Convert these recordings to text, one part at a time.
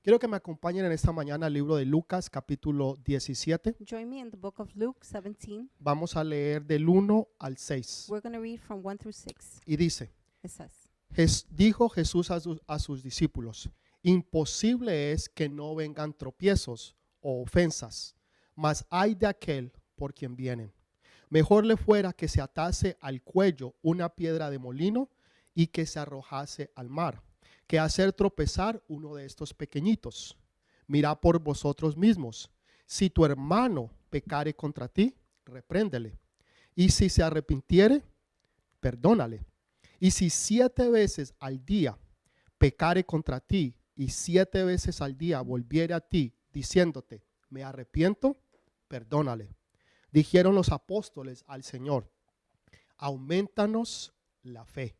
Quiero que me acompañen en esta mañana al libro de Lucas, capítulo 17. Join me in the book of Luke 17. Vamos a leer del 1 al 6. We're going to read from 1 through 6. Y dice, It says, dijo Jesús a sus discípulos, imposible es que no vengan tropiezos o ofensas, mas hay de aquel por quien vienen. Mejor le fuera que se atase al cuello una piedra de molino y que se arrojase al mar, que hacer tropezar uno de estos pequeñitos. Mirad por vosotros mismos. Si tu hermano pecare contra ti, repréndele. Y si se arrepintiere, perdónale. Y si 7 veces al día pecare contra ti y 7 veces al día volviere a ti diciéndote, me arrepiento, perdónale. Dijeron los apóstoles al Señor, aumentanos la fe.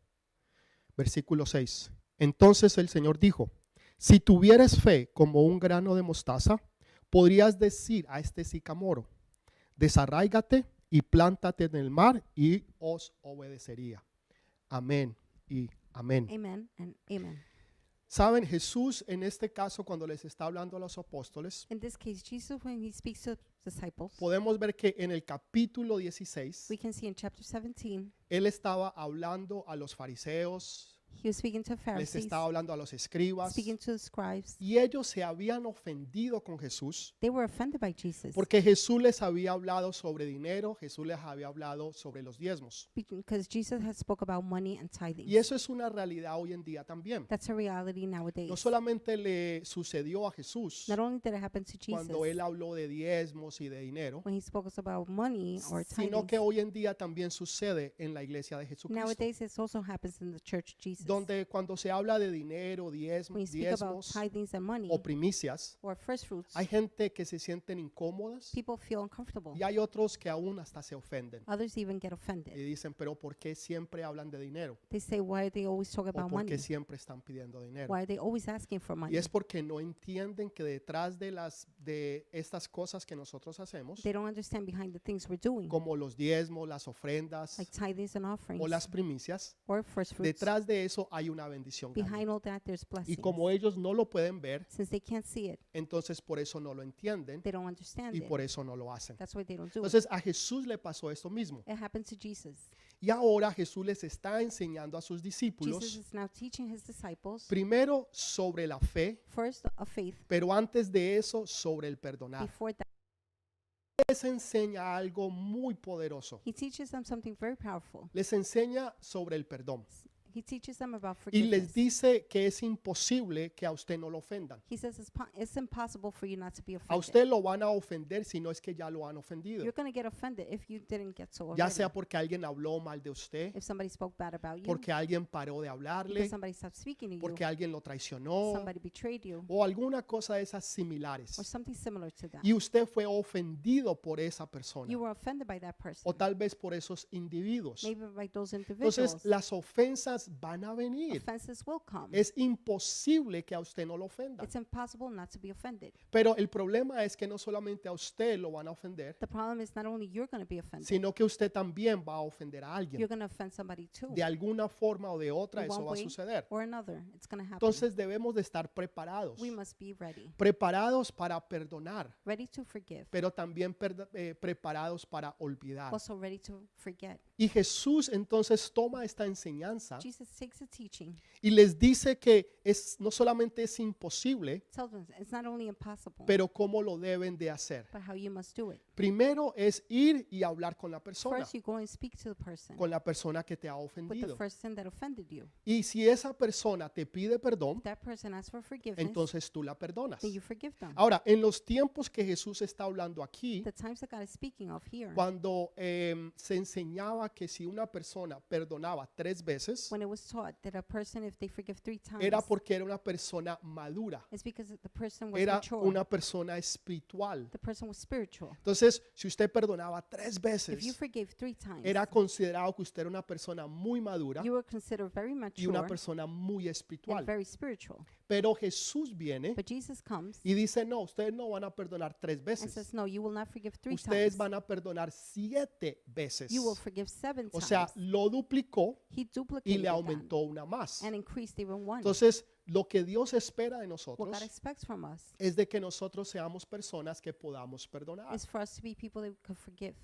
Versículo 6. Entonces el Señor dijo, si tuvieres fe como un grano de mostaza, podrías decir a este sicamoro, desarráigate y plántate en el mar y os obedecería. Amén y amén. Amen and amen. Saben, Jesús en este caso cuando les está hablando a los apóstoles, In this case, Jesus, when he speaks to disciples, podemos ver que en el capítulo 16, we can see in chapter 17, Él estaba hablando a los fariseos, he was speaking to les Pharisees, estaba hablando a los escribas, speaking to the scribes. y ellos se habían ofendido con Jesús They were offended by Jesus porque Jesús les había hablado sobre dinero, Jesús les había hablado sobre los diezmos. because Jesus had spoke about money and tithing. Y eso es una realidad hoy en día también. That's a reality nowadays. No solamente le sucedió a Jesús Not only did it happen to Jesus cuando Él habló de diezmos y de dinero, when he spoke about money or sino tithing. que hoy en día también sucede en la iglesia de Jesucristo, Nowadays, it also happens in the church of Jesus. donde cuando se habla de dinero, When you speak about diezmos tithings and money o primicias, or first fruits, hay gente que se sienten incómodas people feel uncomfortable. y hay otros que aún hasta se ofenden Others even get y offended. dicen, pero ¿por qué siempre hablan de dinero? They say, why they always talk ¿O about por money? qué siempre están pidiendo dinero? Why are they always asking for Y money? es porque no entienden que detrás de estas cosas que nosotros hacemos, They don't understand behind the things we're doing, como los diezmos, las ofrendas like tithings and o offerings las primicias, or first fruits. detrás de eso hay una bendición grande. Behind all that, there's Y blessings. como ellos no lo pueden ver, Since they can't see it, entonces por eso no lo entienden they don't understand y it. por eso no lo hacen. That's why they don't do it. Entonces a Jesús le pasó esto mismo. It happened to Jesus. Y ahora Jesús les está enseñando a sus Jesus discípulos is now teaching his disciples, primero sobre la fe, first of faith, pero antes de eso sobre el perdonar. before that. Les enseña algo muy poderoso. He teaches them something very powerful. Les enseña sobre el perdón. He teaches them about Y les forgiveness. dice que es imposible que a usted no lo ofendan. He says it's impossible for you not to be A offended. usted lo van a ofender si no es que ya lo han ofendido. You're going to get offended if you didn't get so Ya already. sea porque alguien habló mal de usted, If somebody spoke bad about you, porque alguien paró de hablarle, because somebody stopped speaking to you, porque alguien lo traicionó somebody betrayed you, o alguna cosa de esas or similares. something similar to that. Y usted fue ofendido por esa persona You were offended by that person, o tal vez por esos individuos. maybe by those individuals. Entonces las ofensas van a venir. Offenses will come. Es imposible que a usted no lo ofendan. It's impossible not to be offended. Pero el problema es que no solamente a usted lo van a ofender, The problem is not only you're going to be offended, sino que usted también va a ofender a alguien. you're going to offend somebody too. De alguna forma o de otra In eso one va a way suceder. or another, it's going to happen. Entonces debemos de estar preparados. We must be ready, Preparados para perdonar, ready to forgive, pero también preparados para olvidar. also ready to forget. Y Jesús entonces toma esta enseñanza Jesus takes a teaching, y les dice que no solamente es imposible, tells them it's not only impossible, pero cómo lo deben de hacer. but how you must do it. Primero es ir y hablar con la persona, First, you go and speak to the person, con la persona que te ha with the ofendido. person that offended you. Y si esa persona te pide perdón, If that person asks for forgiveness, entonces tú la perdonas. then you forgive them. Ahora, en los tiempos que Jesús está hablando aquí, The times that God is speaking of here, cuando se enseñaba que si una persona perdonaba 3 veces, when it was taught that a person, if they forgive 3 times, era porque era una persona madura, it's because the person was era mature. una persona espiritual. The person was spiritual. Entonces, si usted perdonaba 3 If you veces, forgave 3 times, era considerado que usted era una persona muy madura you were considered very y mature una persona muy and espiritual. very spiritual. Pero Jesús viene But Jesus comes y dice, no, ustedes no van a perdonar 3 and veces. says, no, you will not forgive 3 Ustedes times. van a perdonar 7 veces. You will forgive 7 O sea, times. lo duplicó He y duplicated le that aumentó una más. and increased even one. Entonces, lo que Dios espera de What God nosotros expects from us es de que nosotros seamos personas que podamos perdonar. is for us to be people that could forgive.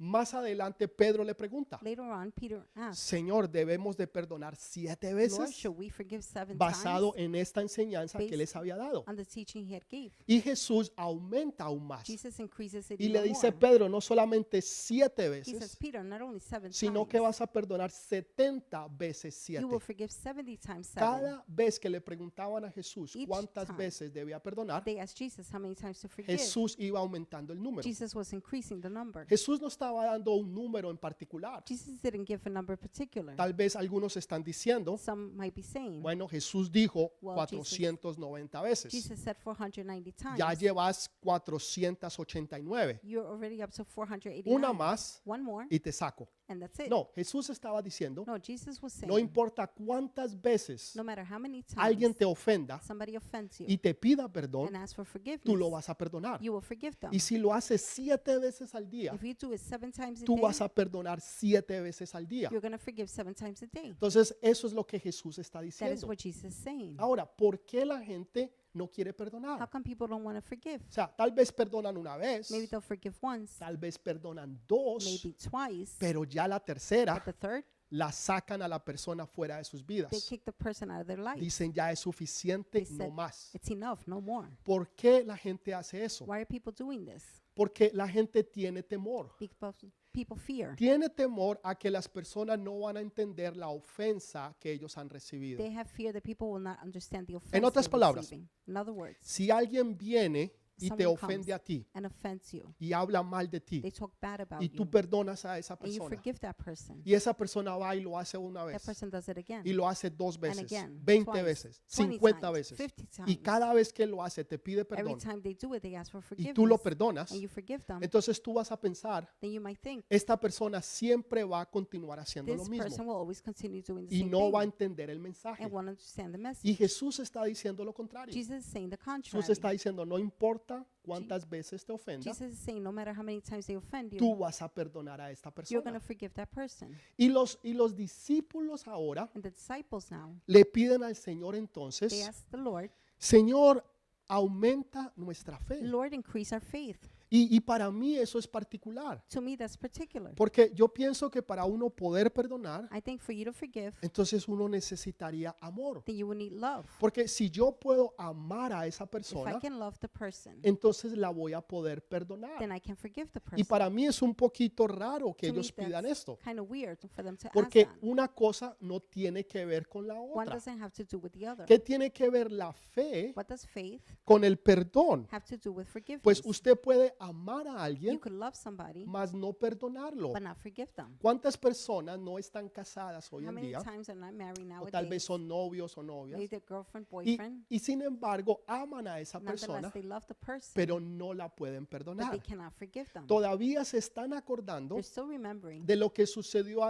Más adelante Pedro le pregunta, Later on, Peter asked, Señor, ¿debemos de perdonar 7 Lord, veces? should we forgive 7 Basado times? en esta enseñanza que les había dado. On the teaching he had gave. Y Jesús aumenta aún más. Jesus increases it Y le even dice, more. Pedro, no solamente 7 He says, veces, Peter, not only 7 sino que times, vas a perdonar 70 veces 7. you will forgive 70 times 7. Cada vez que le preguntaban a Jesús Each cuántas time veces debía perdonar, They asked Jesus how many times to forgive. Jesús iba aumentando el número. Jesus was increasing the number. Jesús no estaba dando un número en particular. Jesus didn't give a number particular. Tal vez algunos están diciendo, Some might be saying, bueno, Jesús dijo Well, 490 veces. Jesus said 490 times. Ya llevas 489. You're already up to 489. Una más One more, y te saco. and that's it. No, Jesús estaba diciendo, No, Jesus was saying, no importa cuántas veces no matter how many alguien times te ofenda somebody offends you y te pida and perdón, asks for forgiveness, tú lo vas a perdonar. you will forgive them. Y si lo haces 7 veces al día, If you do it 7 times a tú day, vas a perdonar 7 veces al día. you're going to forgive 7 times a day. Entonces, eso es lo que Jesús está That is diciendo. what Jesus is saying. Ahora, ¿por qué la gente no quiere How perdonar? come people don't want to forgive? O sea, tal vez perdonan una vez, Maybe they'll forgive once, tal vez perdonan 2, maybe twice, pero ya la tercera but the third, la sacan a la persona fuera de sus they vidas. kick the person out of their life. Dicen, ya es suficiente, They no said, más. It's enough, no more. ¿Por qué la gente hace eso? Why are people doing this? Porque la gente tiene temor. Because people fear. Tiene temor a que las personas no van a entender la ofensa que ellos han recibido. They have fear that people will not understand the offense otras they're palabras, receiving. In other words, Si alguien viene y te someone ofende comes a ti and offends you. y habla mal de ti They talk bad about y tú you, perdonas a esa and you persona forgive that person. y esa persona va y lo hace una That vez person does it again, y lo hace 2 and veces, again, 20 twice, veces, 20 50 times, veces 50 y times. cada vez que lo hace te pide Every perdón time they do it, they ask for y tú lo forgiveness, perdonas, and you forgive them. entonces tú vas a pensar, Then you might think, esta persona siempre va a continuar haciendo lo this mismo person will always continue doing the y same no thing va a entender el mensaje. and won't understand the Y message. Jesús está diciendo lo contrario. Jesus is saying the Jesús contrary. está diciendo, no importa cuántas veces te ofenda, Jesus is saying no matter how many times they offend tú you, vas a perdonar a esta you're going to persona. forgive that person. Y los discípulos ahora And the disciples now, le piden al Señor they entonces, ask the Lord, Señor, aumenta nuestra fe. Lord, increase our faith. Y para mí eso es particular, To me, that's particular. porque yo pienso que para uno poder perdonar, I think for you to forgive, entonces uno necesitaría amor. then you will need love. Porque si yo puedo amar a esa If I persona, can love the person, entonces la voy a poder perdonar. then I can forgive the Y person. para mí es un poquito raro que To me, ellos pidan that's esto, kind of weird for them to ask porque that. una cosa no tiene que ver con la One otra. doesn't have to do with the other. ¿Qué tiene que ver la fe What does faith con el perdón? have to do with forgiveness? Pues usted puede amar a alguien, You could love somebody, mas no perdonarlo. but not forgive them. ¿Cuántas personas no están casadas hoy How en many día? times are not married O tal vez nowadays? son novios o novias. Maybe they're girlfriend, Y, boyfriend. y sin embargo aman a esa persona, Nonetheless, they love the person, pero no la pueden but they perdonar. cannot forgive them. Todavía se están acordando They're still remembering de lo que sucedió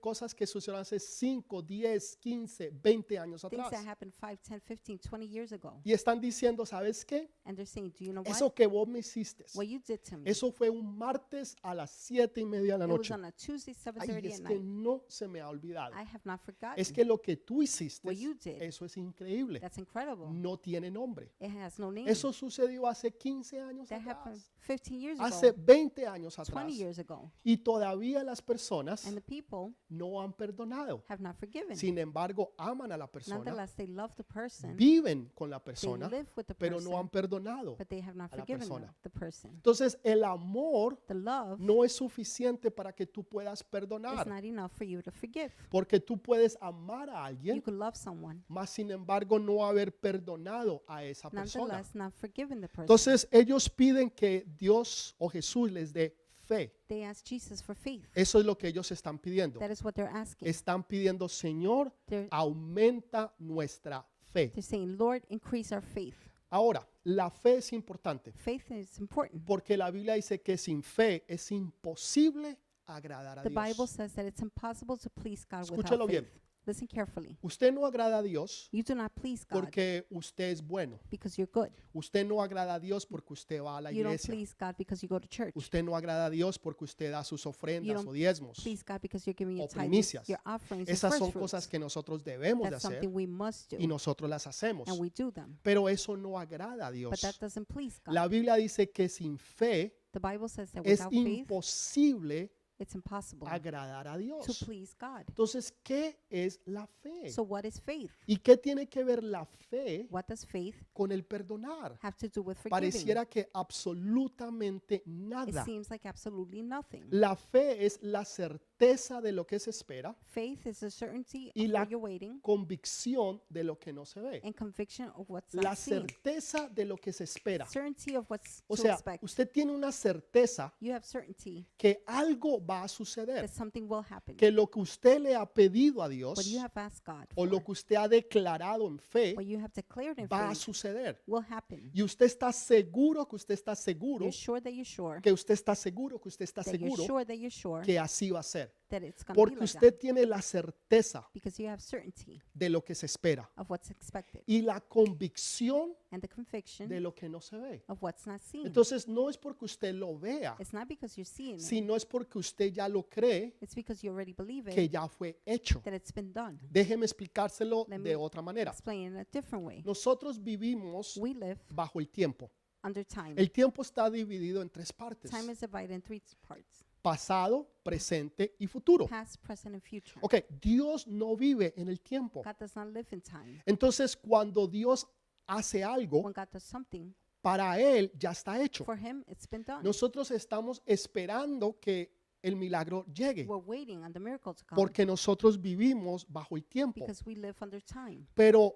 cosas que sucedieron hace 5, 10, 15, 20 años things that atrás. happened 5, 10, 15, 20 years ago. Y están diciendo, ¿sabes qué? And they're saying, do you know what? Eso que vos me hiciste, What you did to me. eso fue un martes a las 7:30 de la It was noche. on a Tuesday, Ay, 7:30 es at que night. no se me ha olvidado. I have not forgotten. Es que lo que tú hiciste, What you did. eso es increíble. That's incredible. No tiene nombre. It has no name. Eso sucedió hace 15 años That happened atrás, 15 years hace ago, 20 años atrás. 20 years ago. Y todavía las personas And the people no han perdonado. have not forgiven. Sin embargo, aman a la persona, Nonetheless, they love the person. viven con la They persona, live with the pero no han person, perdonado. but they have not a la forgiven persona. the person. Entonces, el amor The love no es suficiente para que tú puedas is perdonar, not enough for you to forgive. porque tú puedes amar a You alguien, could love someone, más sin embargo no haber perdonado a esa persona. nonetheless not forgiven the person. Entonces, ellos piden que Dios o Jesús les dé fe. They ask Jesus for faith. Eso es lo que ellos están pidiendo. That is what they're asking. Están pidiendo, Señor, They're, aumenta nuestra fe. they're saying, Lord, increase our faith. Ahora, la fe es importante Faith is important. porque la Biblia dice que sin fe es imposible agradar a The Bible Dios. says that it's impossible to please God Escúchalo without bien. faith. Listen carefully. Usted no agrada a Dios You do not please God porque usted es bueno. because you're good. Usted no agrada a Dios porque usted va a la You don't iglesia. please God because you go to church. Usted no agrada a Dios porque usted da sus You ofrendas don't o diezmos. Please God because you're giving O your tithes, primicias. your offerings, your Esas first son fruits. cosas que nosotros debemos de That's hacer something we must y do, nosotros las hacemos. and we do them. Pero eso no agrada a But Dios. that doesn't please God. La Biblia dice que sin fe The Bible says that es without faith, imposible it's impossible agradar a to Dios. please God. Entonces, ¿qué es la fe? So what is faith? ¿Y qué tiene que ver la fe What does faith con el perdonar? have to do with forgiving? Pareciera que absolutamente It nada. seems like absolutely nothing. La fe es la certeza de lo que se espera, Faith is a certainty Y of la what you're waiting convicción de lo que no se ve. and conviction of what's La not seen. certeza de lo que se espera. Certainty of what's O to sea, expect. usted tiene una certeza You have certainty que algo va a suceder, that something will happen. que lo que usted le ha pedido a What Dios you have asked God o lo for, que usted ha declarado en fe what you have declared in va a faith, suceder. will happen. Y usted está seguro que usted está seguro, You're sure that you're sure, que usted está seguro, que usted está that you're seguro sure that you're sure que así va a ser. that it's going to be Porque like usted that. tiene la certeza Because you have certainty de lo que se espera of what's expected y la convicción and the conviction de lo que no se ve. of what's not seen. Entonces no es porque usted lo vea, It's not because you're seeing it. sino es porque usted ya lo cree It's because you already believe que it, ya fue hecho. that it's been done. Déjeme explicárselo Let me de otra manera. Explain in a different way. Nosotros vivimos We live bajo el tiempo. under time. El tiempo está dividido en tres partes: Time is divided in three parts: pasado, presente y futuro. past, present, and future. Ok, Dios no vive en el tiempo. God does not live in time. Entonces, cuando Dios hace algo, When God does something, para Él ya está hecho. for Him, it's been done. Nosotros estamos esperando que el milagro llegue, We're waiting on the miracle to come porque nosotros vivimos bajo el tiempo. because we live under time. Pero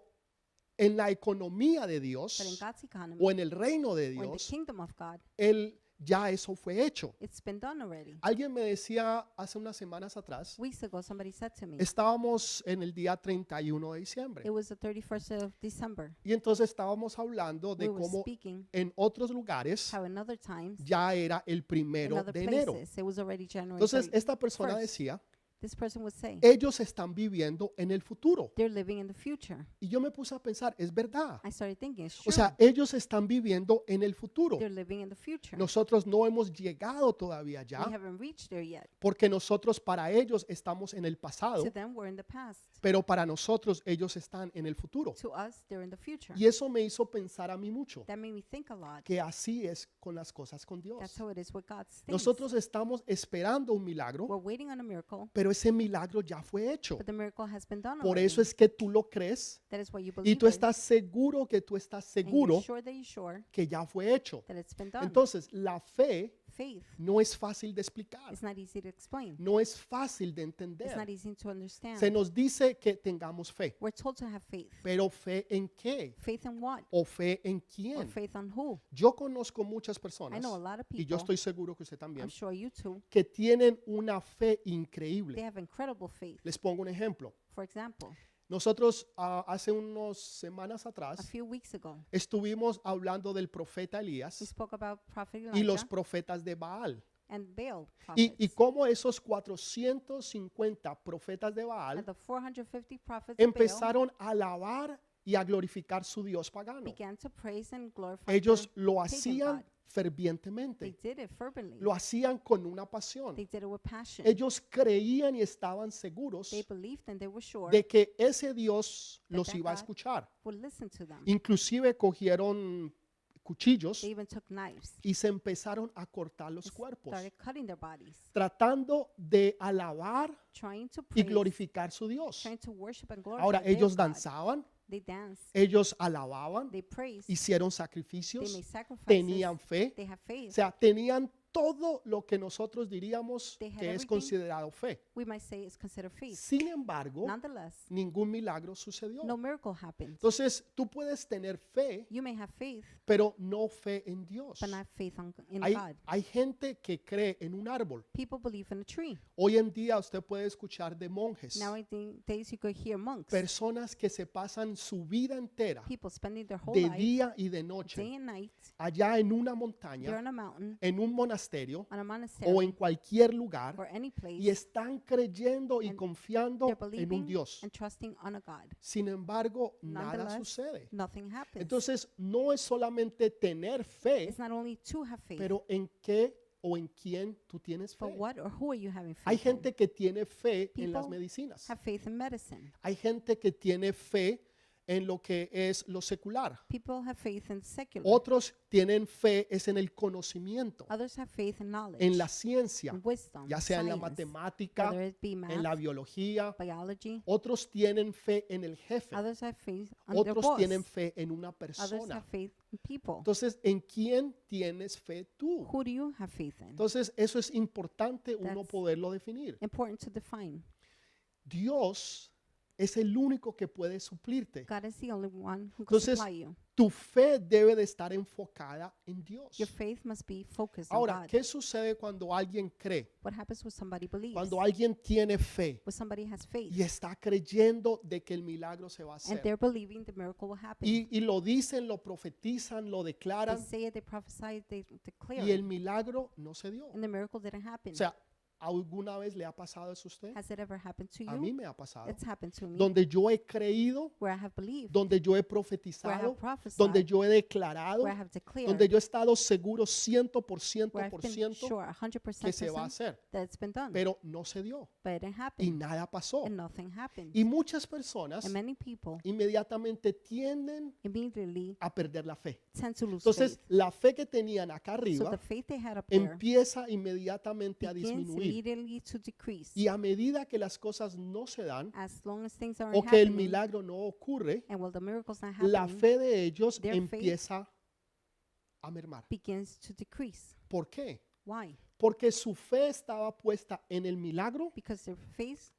en la economía de But in Dios God's economy, o en el reino de or in the Dios, kingdom of God, ya eso fue hecho. it's been done already. Alguien me decía hace unas semanas atrás, Weeks ago, somebody said to me, estábamos en el día 31 de diciembre it was the 31st of December. y entonces estábamos hablando de We were cómo speaking en otros lugares how in other times, ya era el in primero other de enero. places, it was already January Entonces 30th. esta persona first. decía, This person would say, ellos están viviendo en el futuro. they're living in the future. Y yo me puse a pensar, es verdad. I started thinking, it's O true. sea, ellos están viviendo en el futuro. They're living in the future. Nosotros no hemos llegado todavía We allá haven't reached there yet. porque nosotros para ellos estamos en el pasado, To them, we're in the past. pero para nosotros ellos están en el futuro. To us, they're in the future. Y eso me hizo pensar a mí mucho, That made me think a lot. que así es con las cosas con Dios. That's how it is with God's things. Nosotros estamos esperando un milagro, We're waiting on a miracle, pero ese milagro ya fue hecho. but the miracle has been done Por already. eso es que tú lo crees That is why you y believe tú it. estás seguro que tú estás And you're seguro sure that you're sure que ya fue hecho. that it's been done. Entonces, la fe Faith no es fácil de explicar, is not easy to explain. no es fácil de It's not entender. easy to understand. Se nos dice que tengamos fe, We're told to have faith. pero ¿fe en qué? Faith in what? ¿O fe en Or quién? faith on who? Yo conozco muchas I personas, know a lot of y yo people, estoy seguro que usted I'm también, sure you too, que tienen una fe they increíble. have incredible faith. Les pongo un ejemplo. For example, Nosotros hace unas semanas a atrás few weeks ago, estuvimos hablando del profeta we Elías spoke about Prophet y los Elijah profetas de Baal. and Baal Y prophets. cómo esos 450 profetas de And Baal the 450 prophets of Baal empezaron a alabar y a glorificar su Dios pagano. began to praise and glorify Ellos their lo pagan hacían God. They fervientemente, did it fervently. lo hacían con una pasión. They did it with passion. Ellos creían y estaban seguros They believed and they were sure de que ese Dios los that iba a God escuchar. would listen to them. Inclusive cogieron cuchillos They even took knives y se empezaron a cortar los and cuerpos, started cutting their bodies, tratando de alabar trying to y praise, glorificar su Dios. trying to worship and glorify Ahora, their ellos God. danzaban, They danced, ellos alababan, they praised, hicieron they sacrificios, made sacrifices, tenían fe, they have faith. o sea, tenían todo lo que nosotros diríamos They had que es everything. considerado fe. We might say it's considered faith. Sin embargo, Nonetheless, ningún milagro sucedió. no miracle happened. Entonces, tú puedes tener fe, You may have faith, pero no fe en Dios. but not faith in Hay, God. hay gente que cree en un árbol. People believe in a tree. Hoy en día usted puede escuchar de monjes, Nowadays, you could hear monks, personas que se pasan su vida entera, people spending their whole de life, día y de day noche, and night, allá en una they're montaña, on a mountain, en un monasterio on a o en monastery cualquier lugar or any y place están creyendo y and confiando they're en un believing Dios. and trusting on a God. Sin embargo, nada Nonetheless, sucede. nothing happens. Entonces, no es solamente tener fe, It's not only to have faith, pero en qué o en quién tú tienes but fe. what or who are you having Hay faith in? gente que tiene fe en las People medicinas. Have faith in medicine. Hay gente que tiene fe en lo que es lo secular. People have faith in secular. Otros tienen fe es en el conocimiento, Others have faith in knowledge, en la ciencia, in wisdom, ya sea en la science, matemática, whether it be en la math, biología. biology. Otros tienen fe en el jefe. Others have faith in their Otros boss. tienen fe en una Others persona. have faith in people. Entonces, ¿en quién tienes fe tú? Who do you have faith in? Entonces, eso es importante uno That's poderlo definir. Important to define. Dios es el único que puede suplirte. God is the only one who can Entonces, supply you. Tu fe debe de estar enfocada en Dios. Your faith must be focused Ahora, on God. ¿qué sucede cuando alguien cree? What happens when somebody believes? Cuando alguien tiene fe When somebody has faith y está creyendo de que el milagro se va a and hacer. they're believing the miracle will happen. Y lo dicen, lo profetizan, lo They declaran say it, they prophesy, they declare y el it, milagro no se dio. and the miracle didn't happen. O sea, ¿alguna vez le ha pasado eso a usted? Has it ever happened to A mí you? me ha pasado. It's happened to me. Donde yo he creído, Where I have believed, donde yo he where I have profetizado, prophesied, donde yo he declarado, where I have declared, donde yo he estado seguro 100% where I've been sure, 100% que se va a certain hacer, that it's been done. pero no se dio But it didn't y happen, nada pasó. and nothing happened. Y muchas personas And many people inmediatamente tienden immediately a perder la fe. tend to lose Entonces, faith. la fe que tenían acá So arriba the faith they had up there empieza inmediatamente a begins disminuir. immediately to decrease. Y a medida que las cosas no se dan As long as things aren't o que el happening, milagro no ocurre, and while the miracle's not la happening, fe de ellos their faith empieza a mermar. begins to decrease. ¿Por qué? Why? Porque su fe estaba puesta en el milagro Because their faith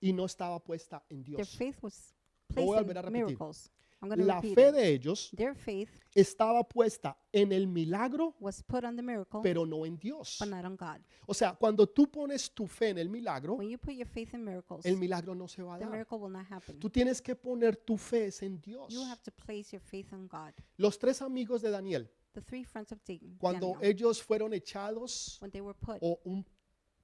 y no estaba puesta en Dios. was Lo voy a placed volver a in repetir. miracles. I'm going to La repeat fe it. de ellos Their faith estaba puesta en el milagro, was put on the miracle, pero no en Dios. but not on God. O sea, cuando tú pones tu fe en el milagro, When you put your faith in miracles, el milagro no se va a the dar. miracle will not happen. Tú tienes que poner tu fe es en Dios. You have to place your faith in God. Los tres amigos de Daniel, The three friends of cuando Daniel, ellos fueron echados when they were put o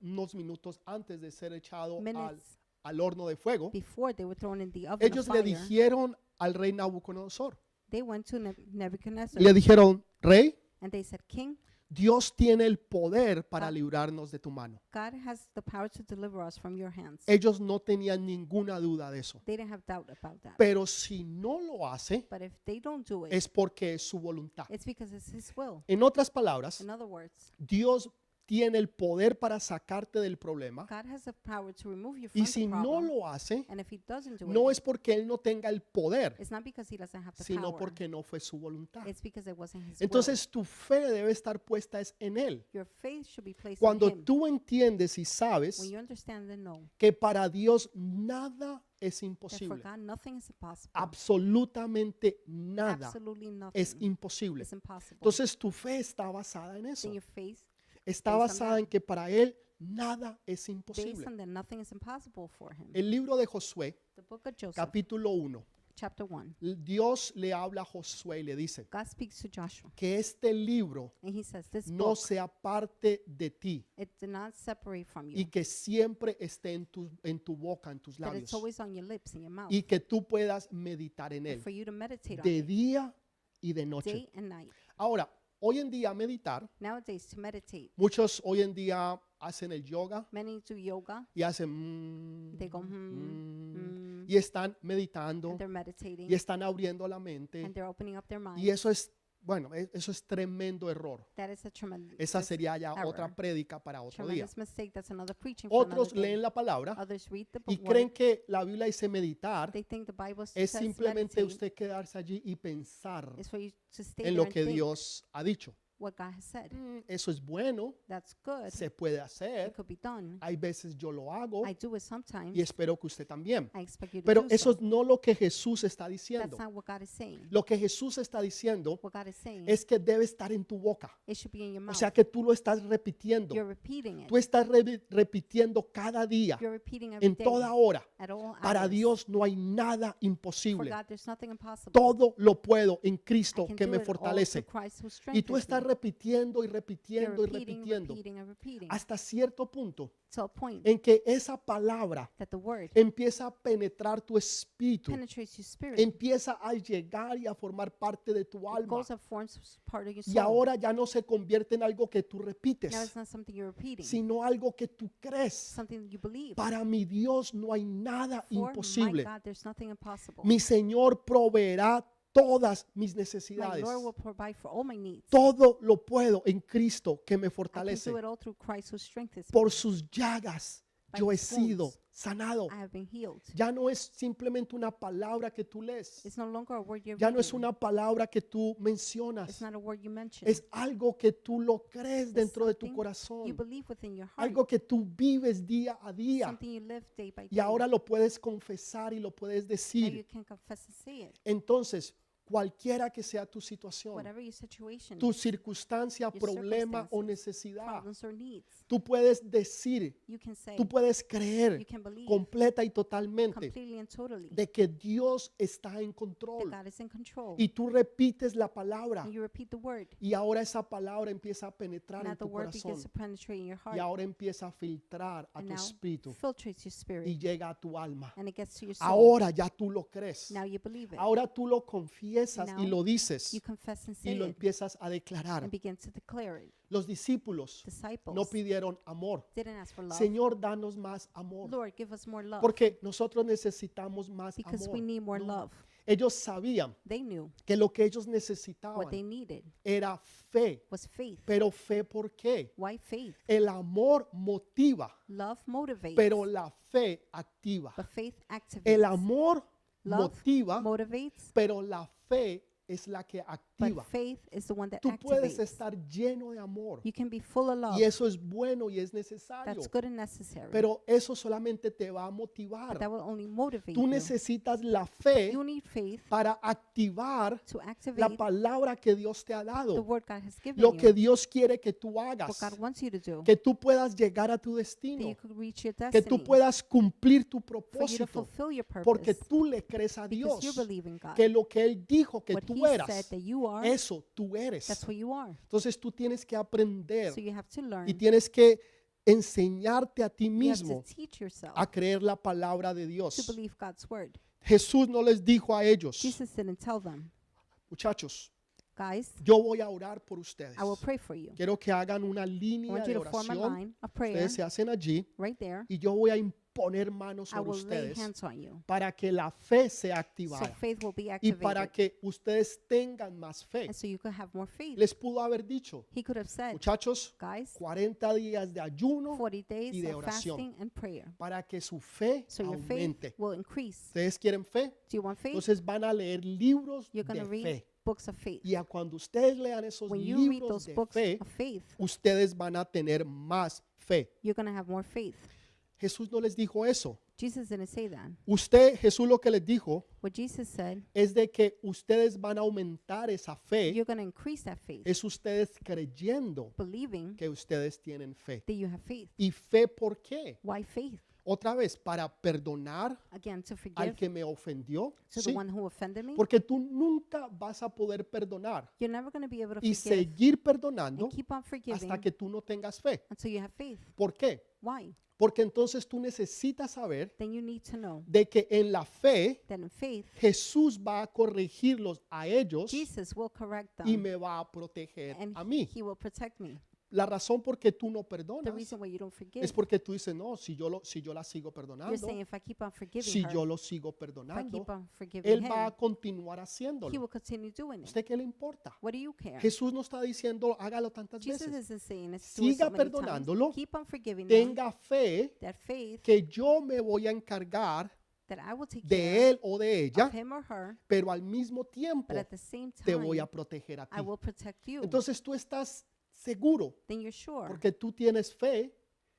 unos minutos antes de ser echados minutes al horno de fuego, before they were thrown in the oven of ellos le fire, dijeron al rey Nabucodonosor, they went to Nebuchadnezzar le dijeron, rey, and they said, King, Dios tiene el poder para librarnos de tu mano. God has the power to deliver us from your hands. Ellos no tenían ninguna duda de eso. They didn't have doubt about that. Pero si no lo hace, But if they don't do it, es porque es su voluntad. it's because it's His will. En otras palabras, In other words, Dios tiene el poder para sacarte del problema God has the power to remove you y from si the no problem. lo hace, And if He doesn't do no it, es porque Él no tenga el poder, it's not because He doesn't have the sino power. porque no fue su voluntad. It's because it wasn't His will. Entonces tu fe debe estar puesta es en Él. Your faith should be placed Cuando in Him. tú entiendes y When sabes you understand and know que para Dios nada es that for imposible, God nothing is impossible. absolutamente nada Absolutely nothing es imposible. is impossible. Entonces tu fe está basada en eso. Then your faith Está based on basada that. en que para Él nada es based imposible. on that nothing is impossible for Him. El libro de Josué, The book of Joseph, capítulo 1, chapter 1. Dios le habla a Josué y le dice God speaks to Joshua que este libro and He says, this no book, sea parte de ti it did not separate from you. y que siempre esté en tu boca, en tus That labios it's always on your lips, in your mouth. y que tú puedas meditar en And él for you to meditate on de it día y de noche. day and night. Ahora, hoy en día meditar, Nowadays, to meditate, muchos hoy en día hacen el yoga many do yoga. y hacen They go, y están meditando and they're meditating, y están abriendo la mente and they're opening up their mind. y eso es, bueno, eso es tremendo error. That is a tremendous, Esa sería ya error. otra prédica para otro día. tremendous mistake. That's another preaching for Otros another day. leen la palabra Others read the y book creen word. que la Biblia dice meditar They think the Bible es says simplemente meditate usted quedarse allí y pensar is for you to stay en there lo and que think Dios ha dicho. what God has said. Eso es bueno, That's good. se puede It hacer. could be done. Hay veces yo lo hago I do it sometimes. y espero que usted también. I expect you to Pero do eso so. es no lo que Jesús está diciendo. That's not what God is saying. Lo que Jesús está diciendo What God is saying, es que debe estar en tu boca. it should be in your O mouth. sea que tú lo estás repitiendo. You're repeating it. Tú estás repitiendo cada día, You're repeating every en day, toda hora. at all Para hours. Dios no hay nada For imposible. God, there's nothing impossible. Todo lo puedo en I Cristo can que do me it all fortalece. through Christ who Y tú strengthens estás me. repitiendo y You're repitiendo y repeating, repitiendo repeating, and repeating. hasta cierto punto To a point en que esa palabra that the word empieza a penetrar tu espíritu, penetrates your spirit. empieza a llegar y a formar parte de tu It alma. goes and forms part of your Y soul. ahora ya no se convierte en algo que tú Now repites, it's not something you're repeating, sino algo que tú crees. something that you believe. Para mi Dios no hay nada For my imposible. God, there's nothing impossible. Mi Señor proveerá todas mis My necesidades. Lord will provide for all my needs. Todo lo puedo en Cristo que me I can fortalece. do it all through Christ who strengthens me. Por sus llagas By yo he his sido wounds, sanado. I have been healed. Ya no es simplemente una palabra que tú lees. It's no longer a word you're Ya no es reading. una palabra que tú It's mencionas. not a word you mention. Es algo que tú lo crees It's dentro de tu something you corazón. believe within your heart. Algo que tú vives día a día. Something you live day by Y day. ahora lo puedes confesar y lo puedes Now you decir. can confess and say it. Entonces, cualquiera que sea tu situación, Whatever your situation, tu circunstancia, your problema o circumstances, necesidad, problems or needs, tú puedes decir, you can say, tú puedes you creer can believe completa y totalmente completely and totally de que Dios está en that control. God is in control. Y tú repites la palabra And you repeat the word. y ahora esa palabra empieza a penetrar Now en the tu word corazón begins to penetrate in your y heart. ahora empieza a filtrar a And tu now espíritu filtrates your y spirit. llega a tu alma. And it gets to your soul. Ahora ya tú lo crees. Now you believe it. Ahora tú lo confiesas y Now lo You dices confess and y say lo it empiezas a declarar. and begin to declare it. Los discípulos Disciples no pidieron amor. didn't ask for love. Señor, danos más amor. Lord, give us more love. Porque nosotros necesitamos más Because we amor. need more love. Ellos sabían They knew que lo que ellos what they necesitaban needed era fe. was faith. Pero fe, ¿por qué? Why faith? El amor motiva, Love motivates, pero la fe activa. but faith activates. El amor Love motiva, motivates, pero la fe es la que but activa. faith is the one that Tú puedes activates. estar lleno de amor You can be full of love. y eso es bueno y es necesario, That's good and necessary. pero eso solamente te va a But motivar. that will only motivate Tú you. necesitas la fe You need faith para activar to la activate palabra que Dios te ha the dado, word God has given lo you. que Dios quiere que tú What hagas, God wants you to do. que tú puedas llegar a tu That destino, you could reach your que destiny. tú puedas cumplir tu For you to propósito, fulfill your porque purpose. tú le crees a Because you Dios believe in God. que lo que Él dijo que What tú He said eras, that you are, eso tú eres. that's what you are. Entonces tú tienes que aprender So you have to learn. y tienes que enseñarte a ti You have to mismo teach yourself a creer la palabra de to Dios. believe God's word. Jesús no les dijo a ellos, Jesus didn't tell them, muchachos, guys, yo voy a orar por ustedes. I will pray for you. Quiero que hagan una I línea want you de to form a oración. line of prayer Ustedes se hacen allí right there. y yo voy a imponer manos I sobre will lay ustedes hands on you. para que la fe sea So activada faith will be y para activated. que ustedes tengan más fe. And so you could have more faith. Les pudo haber dicho, He could have said, muchachos, guys, 40 días de ayuno 40 days y de of oración fasting and prayer. para que su fe So your faith aumente. will increase. ¿Ustedes quieren fe? Do you want faith? Entonces van a leer libros You're going de to read fe. books of faith. Y a cuando ustedes lean esos When you read libros those de books fe, of faith, ustedes van a tener más fe. you're going to have more faith. Jesús no les dijo eso. Jesus didn't say that. Jesús lo que les dijo What Jesus said, es de que ustedes van a aumentar esa fe. you're going to increase that faith, Es ustedes creyendo believing que ustedes tienen fe. that you have faith. ¿Y fe por qué? Why faith? Otra vez, para perdonar Again, to al forgive que me ofendió. to Sí, the one who offended me. porque tú nunca vas a poder perdonar You're never going to be able to y forgive seguir perdonando and keep on forgiving hasta que tú no tengas fe. until you have faith. ¿Por qué? Why? Porque entonces tú necesitas saber Then you need to know de que en la fe that in faith, Jesús va a corregirlos a ellos Jesus will correct y them me va a proteger and a mí. He will protect me. La razón por qué tú no The perdonas reason why you don't forgive, es porque tú dices, no, si yo la sigo you're perdonando, saying if I keep on forgiving si her, yo lo sigo if I perdonando, keep on forgiving Él him, va a continuar he haciéndolo. will continue doing it. ¿Usted qué le importa? What do you care? Jesús no está diciendo, hágalo tantas Jesus veces. isn't saying it, do it Siga so many perdonándolo, times. Keep on forgiving them. Tenga fe That faith que yo me voy a encargar that I will take care de él o de ella, of him or her, pero al mismo tiempo but at the same te voy time, a proteger a ti. I will protect you. Entonces tú estás seguro Then you're sure porque tú tienes fe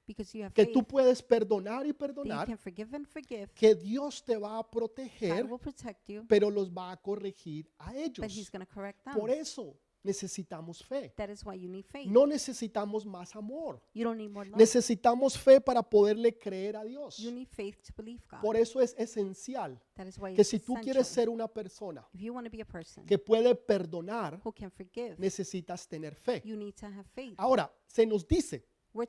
because you have que faith tú puedes perdonar y that you perdonar, can forgive and forgive. que Dios te va a God proteger, will protect you, pero los va a corregir a but He's ellos. going to correct them. Por eso necesitamos fe. That is why you need faith. No necesitamos más amor. You don't need more love. Necesitamos fe para poderle creer a Dios. You need faith to believe God. Por eso es esencial That is why que it's si tú essential. quieres ser una persona If you want to be a person que puede perdonar, who can forgive, necesitas tener fe. you need to have faith. Ahora, se nos dice We're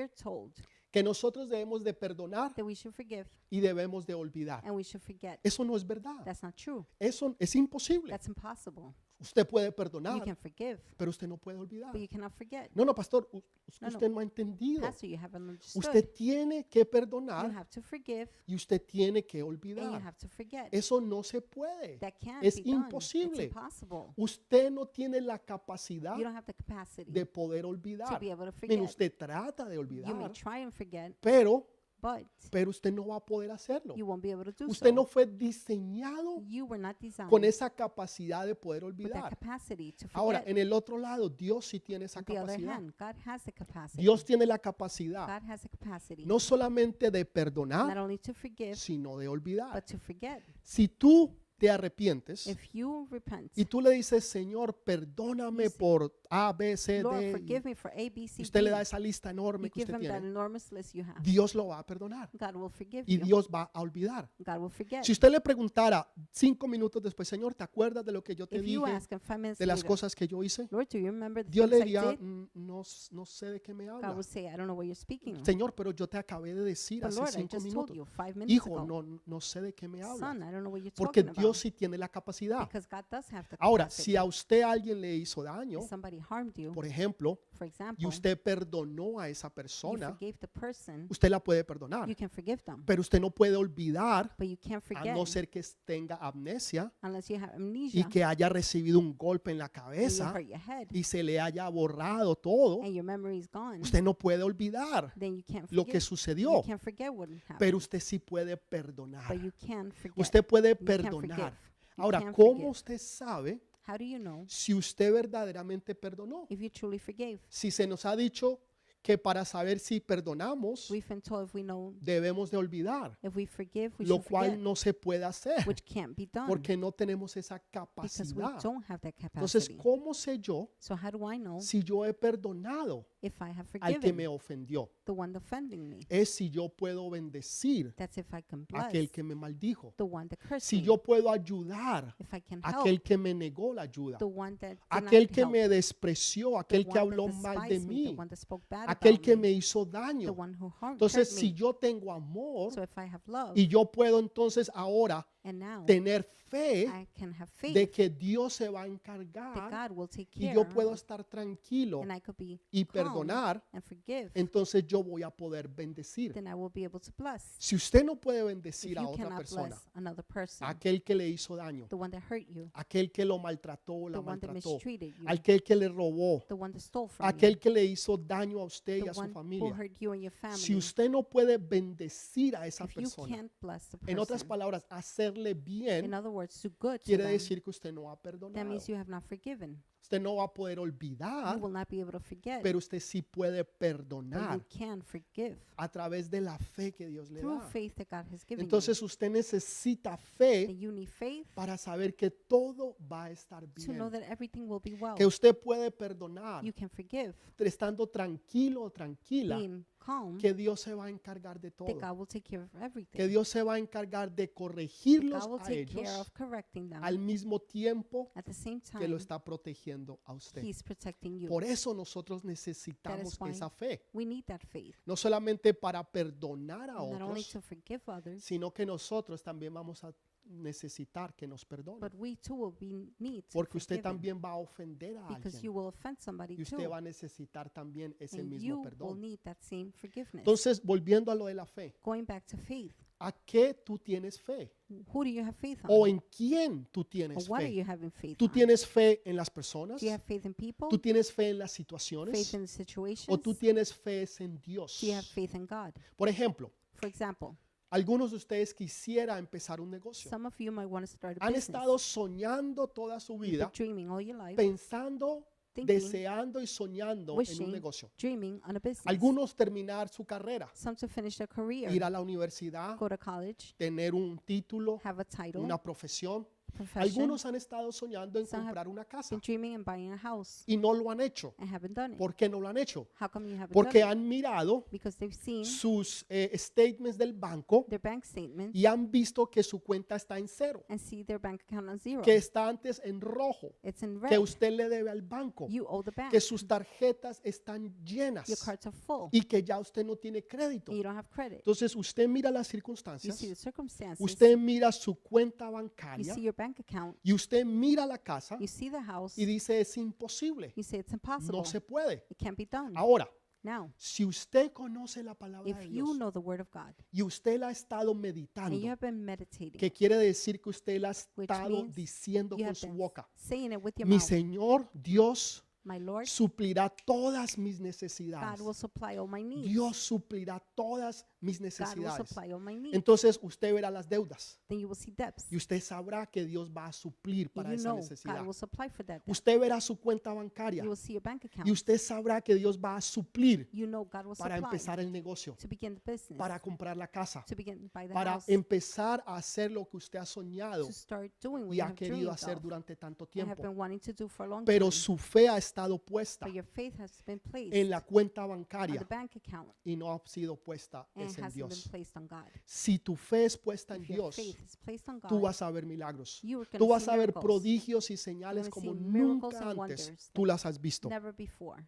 told que nosotros debemos de perdonar that we should forgive y debemos de olvidar. and we should forget. Eso no es verdad. That's not true. Eso es imposible. That's impossible. Usted puede You perdonar, can forgive, pero usted no puede olvidar. but you cannot forget. No, pastor, No, usted no ha entendido. Pastor, you haven't understood. Usted tiene que You perdonar have to forgive y usted tiene que and you olvidar. have to forget. Eso no se puede. That can't Es be done. imposible. It's impossible. Usted no tiene la capacidad You don't have the capacity de poder to olvidar. be able to Mire, forget. usted trata de You may olvidar, try and forget, pero usted no va a poder hacerlo. you won't be able to do Usted so. no fue diseñado You were not designed con esa capacidad de poder with that olvidar. capacity to Ahora, forget. en el otro lado, Dios sí tiene esa On the other capacidad. hand, God has the capacity. Dios tiene la capacidad God has the capacity no solamente de not perdonar, only to forgive, sino de olvidar. but to forget. Si tú te arrepientes If you repent, y tú le dices, Señor, perdóname You say, por A, B, C, Lord, D, forgive me for A, B, C, y usted le da D. esa lista You enorme que give usted him that tiene, enormous list you have. Dios lo va a perdonar God will forgive y you. Dios va a olvidar. God will forget. Si usted le preguntara 5 minutos después, Señor, ¿te acuerdas de lo que yo te If you dije, ask him 5 minutes de las later, cosas que yo hice? Lord, do you remember the Dios le things I diría, did? No sé de qué me God habla. will say, I don't know what you're speaking of. Señor, pero yo te acabé de decir But hace Lord, I 5 just told minutos. you 5 minutes Hijo, ago. no sé de qué me Son, habla. I don't know what you're Porque talking Dios about. sí tiene la capacidad. Because God does have the Ahora, capacity. si a usted alguien le hizo daño, If somebody harmed you, por ejemplo, for example, y usted perdonó a esa you persona, forgave the person, usted la puede perdonar. you can forgive them. Pero usted no puede olvidar, But you can't a forget no ser que tenga amnesia unless you have y amnesia que haya recibido un golpe en la and you cabeza hurt your head y se le haya borrado todo. and your memory is gone. Usted no puede olvidar Then you can't lo que forget. sucedió, You can't forget what happened. pero usted sí puede perdonar. But you can forget. Usted puede You can perdonar. forgive. You Ahora, can ¿cómo forgive. usted sabe How do you know si usted verdaderamente perdonó? if you truly forgave? Si se nos ha dicho que para saber si perdonamos We've been told if we know, debemos de olvidar, if we forgive, we lo should cual forget, no se puede hacer which can't be done porque no tenemos esa because we capacidad. don't have that Entonces, capacity. ¿cómo sé yo So how do I know si yo he perdonado if I have al que forgiven me ofendió? the one offending me? Es si yo puedo bendecir That's if I can a bless aquel que me maldijo. the one that cursed Si me. yo puedo ayudar If I can a help aquel que me negó la ayuda. the one that Aquel denied que help, me despreció, the aquel one que that habló mal de despised me, the mí, one that spoke bad aquel about que me, me hizo the daño. one who hurt Entonces, me. si yo tengo amor So if I have love, y yo puedo entonces ahora and now tener fe I can have faith de que Dios se va a that encargar God will take y care yo puedo estar tranquilo and I could be y calm perdonar, and forgive, entonces yo voy a poder bendecir. then I will be able to bless. Si usted no puede If bendecir a you otra cannot persona, bless another person, aquel que le hizo daño, the one that hurt you, aquel que lo maltrató o the la one that maltrató, mistreated you, aquel que le robó, the one that stole from aquel que le hizo daño a you, usted y the a su one who familia. hurt you and your family, Si usted no puede bendecir a esa if you persona, can't bless the en otras person, palabras, hacerle in bien, other words, do good to quiere them, decir que usted no ha that perdonado. means you have not forgiven. Usted no va a poder You olvidar, will not be able to forget, pero usted sí puede but you perdonar can forgive a través de la fe que Dios le through da. faith that God has given Entonces usted necesita you. fe That you need faith para saber que todo va a estar to know bien. that everything will be well. Que usted puede perdonar You can forgive, estando tranquilo o tranquila, being calm, que Dios se va a encargar de that todo. God will take care of Que everything. Dios se va a encargar de corregirlos God will a take care ellos of correcting them. al mismo tiempo At the same que lo time, está protegiendo a usted. He's protecting you. Por eso nosotros necesitamos why esa fe, We need that faith. no solamente para perdonar a Not only otros, to forgive others, sino que nosotros también vamos a necesitar que nos perdonen, but we too will be need to porque usted forgive them, también va a ofender a because alguien you will offend somebody y usted too, va a necesitar también ese and mismo you will perdón. need that same forgiveness. Entonces, volviendo a lo de la fe, Going back to faith, ¿a qué tú tienes fe? who do you have faith on? ¿O en quién tú Or tienes what are fe? you having faith ¿Tú on? tienes fe en las personas? Do you have faith in people? ¿Tú tienes fe en las Faith situaciones? in situations? ¿O tú tienes fe en Dios? Do you have faith in God? Por ejemplo, For example, algunos de ustedes quisiera empezar un negocio. some of you might want to start a Han business. estado soñando toda su You've been vida, dreaming all your life, pensando, thinking, deseando y soñando en un wishing, negocio. dreaming on a business. Algunos terminar su carrera, Some to finish their career, ir a la universidad, go to college, tener un título, have a title, una profesión, profession, Algunos han estado soñando en Some have comprar una casa been dreaming and buying a house y no lo han hecho. and haven't done it. ¿Por qué no lo han hecho? How come you haven't Porque done it? han mirado Because they've seen sus statements del banco their bank statements y han visto que su cuenta está en cero, and see their bank account on zero. que está antes en rojo, It's in que red. usted le debe al banco, You owe the bank. que sus tarjetas están Your llenas cards are full. y que ya usted no tiene crédito. And you don't have credit. Entonces usted mira las You circunstancias, see the circumstances. usted mira su cuenta You bancaria see your bank account. y usted mira la casa You see the house. y dice es imposible, You say it's impossible. no se puede. It can't be done. Ahora, Now, si usted conoce la palabra if de you Dios know the word of God y usted la ha estado and you meditando, have been meditating, que quiere decir que usted la ha which estado means diciendo you con have su been boca, saying it with your mi mouth, Señor Dios my Lord, suplirá todas mis God necesidades. will supply all my needs. Dios suplirá todas mis God will necesidades. supply all my needs. Entonces usted verá las deudas Then you will see depths. y usted sabrá que Dios va a suplir para You esa know necesidad. God will supply for that debt. Usted verá su cuenta bancaria You will see your bank account. y usted sabrá que Dios va a suplir You know God will para supply empezar el negocio, to begin the business, para comprar la casa, to begin by the para house, empezar a hacer lo que usted ha soñado to start doing what y you ha have querido dreamed hacer of durante tanto and have tiempo. been wanting to do for a long Pero time. su fe ha estado puesta But your faith has been placed en la cuenta on the bancaria bank account y no ha sido puesta and es en hasn't been Dios. placed on God. Si tu fe es puesta en If your Dios, faith is placed on tú God, vas a ver milagros. you are Tú going to vas see a ver miracles. prodigios y señales You're como gonna see miracles nunca and antes wonders tú las has visto. never before.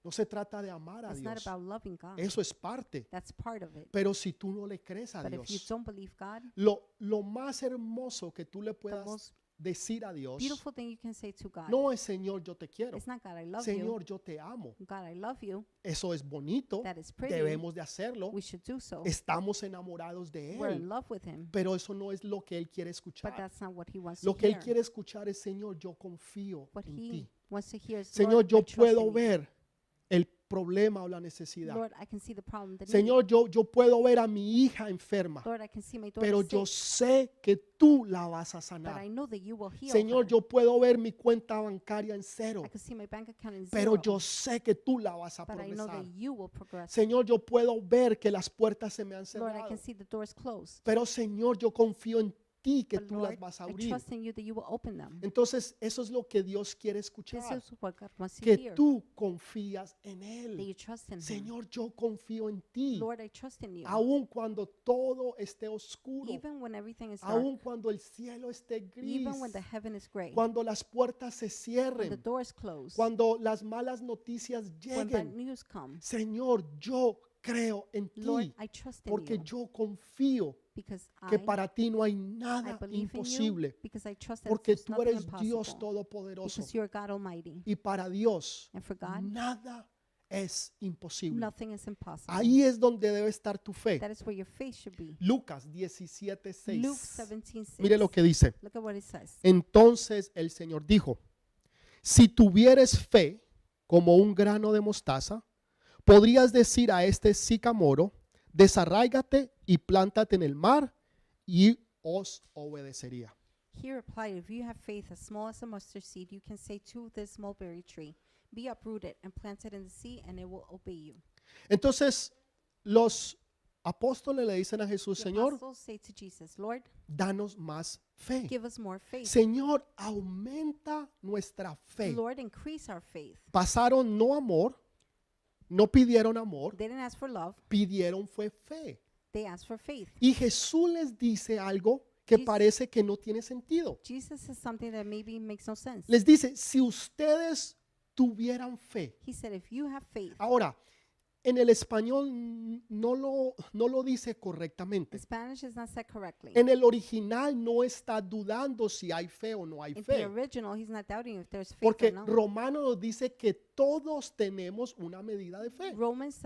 No se trata de amar a It's not Dios. about loving God. Eso es parte. That's part of it. Pero si tú no le crees a But if you Dios, don't believe God, lo más hermoso que tú le the puedas most decir a Dios, beautiful thing you can say to God, no es Señor, yo te quiero. it's not God, I love Señor, yo te amo. you. God, I love you. Eso es bonito. That is pretty. Debemos de hacerlo. We should do so. Estamos enamorados de We're in Él. love with Him. Pero eso no es lo que Él quiere But escuchar. that's not what He wants Lo to que Él hear. quiere escuchar es, Señor, yo confío What en He ti. wants to hear is, Señor, Lord, yo I trust puedo in you. ver el problema o la necesidad. Lord, I can see the problem, the need. Señor, yo puedo ver a mi hija enferma, Lord, I can see my pero daughter yo sick, sé que tú la vas a but sanar. I know that you will heal Señor, her. yo puedo ver mi cuenta bancaria en cero, I can see my bank account in pero zero, yo sé que tú la vas a but I know progresar. that you will progress. Señor, yo puedo ver que las puertas se me han Lord, I cerrado, can see the doors closed. pero Señor, yo confío en ti que But tú Lord, las vas a I abrir. trust in you that you will open them. Entonces, eso es lo que Dios quiere This escuchar, is what God wants to que hear. tú confías en That Él. you trust in Him. Señor, yo confío en ti, Lord, I trust in you. aun cuando todo esté oscuro, Even when everything is dark, aun cuando el cielo esté gris, even when the heaven is gray, cuando las puertas se when the cierren, doors close, cuando las malas noticias when bad lleguen. news come, Señor, yo creo en Lord, ti, I trust in porque you yo confío because que I para ti no hay I nada believe in you imposible, because I trust that porque there's tú nothing eres Dios impossible todopoderoso because you're God Almighty. y para Dios And for God, nada es imposible. nothing is impossible. Ahí es donde debe estar tu fe. That is where your faith should be. Lucas 17:6. Luke 17:6. Mire lo que dice. Look at what it says. Entonces el Señor dijo, si tuvieres fe como un grano de mostaza, podrías decir a este sicamoro, desarráigate y plántate en el mar, y os obedecería. He replied, if you have faith as small as a mustard seed, you can say to this mulberry tree, be uprooted and planted in the sea, and it will obey you. Entonces los apóstoles le dicen a Jesús, The Señor, apostles say to Jesus, Lord, danos más fe. give us more faith. Señor, aumenta nuestra fe. Lord, increase our faith. Pasaron no amor, no pidieron amor, They didn't ask for love, pidieron fue fe. they asked for faith. Y Jesús les dice algo que Jesus- parece que no tiene sentido. Jesus says something that maybe makes no sense. Les dice, si ustedes tuvieran fe. He said, if you have faith, Ahora, en el español no lo dice in correctamente. Spanish is not said correctly. En el original no está dudando si hay fe o no hay In the fe. original, he's not doubting if there's faith Porque or no. Romano nos dice que todos tenemos una medida de fe. Romans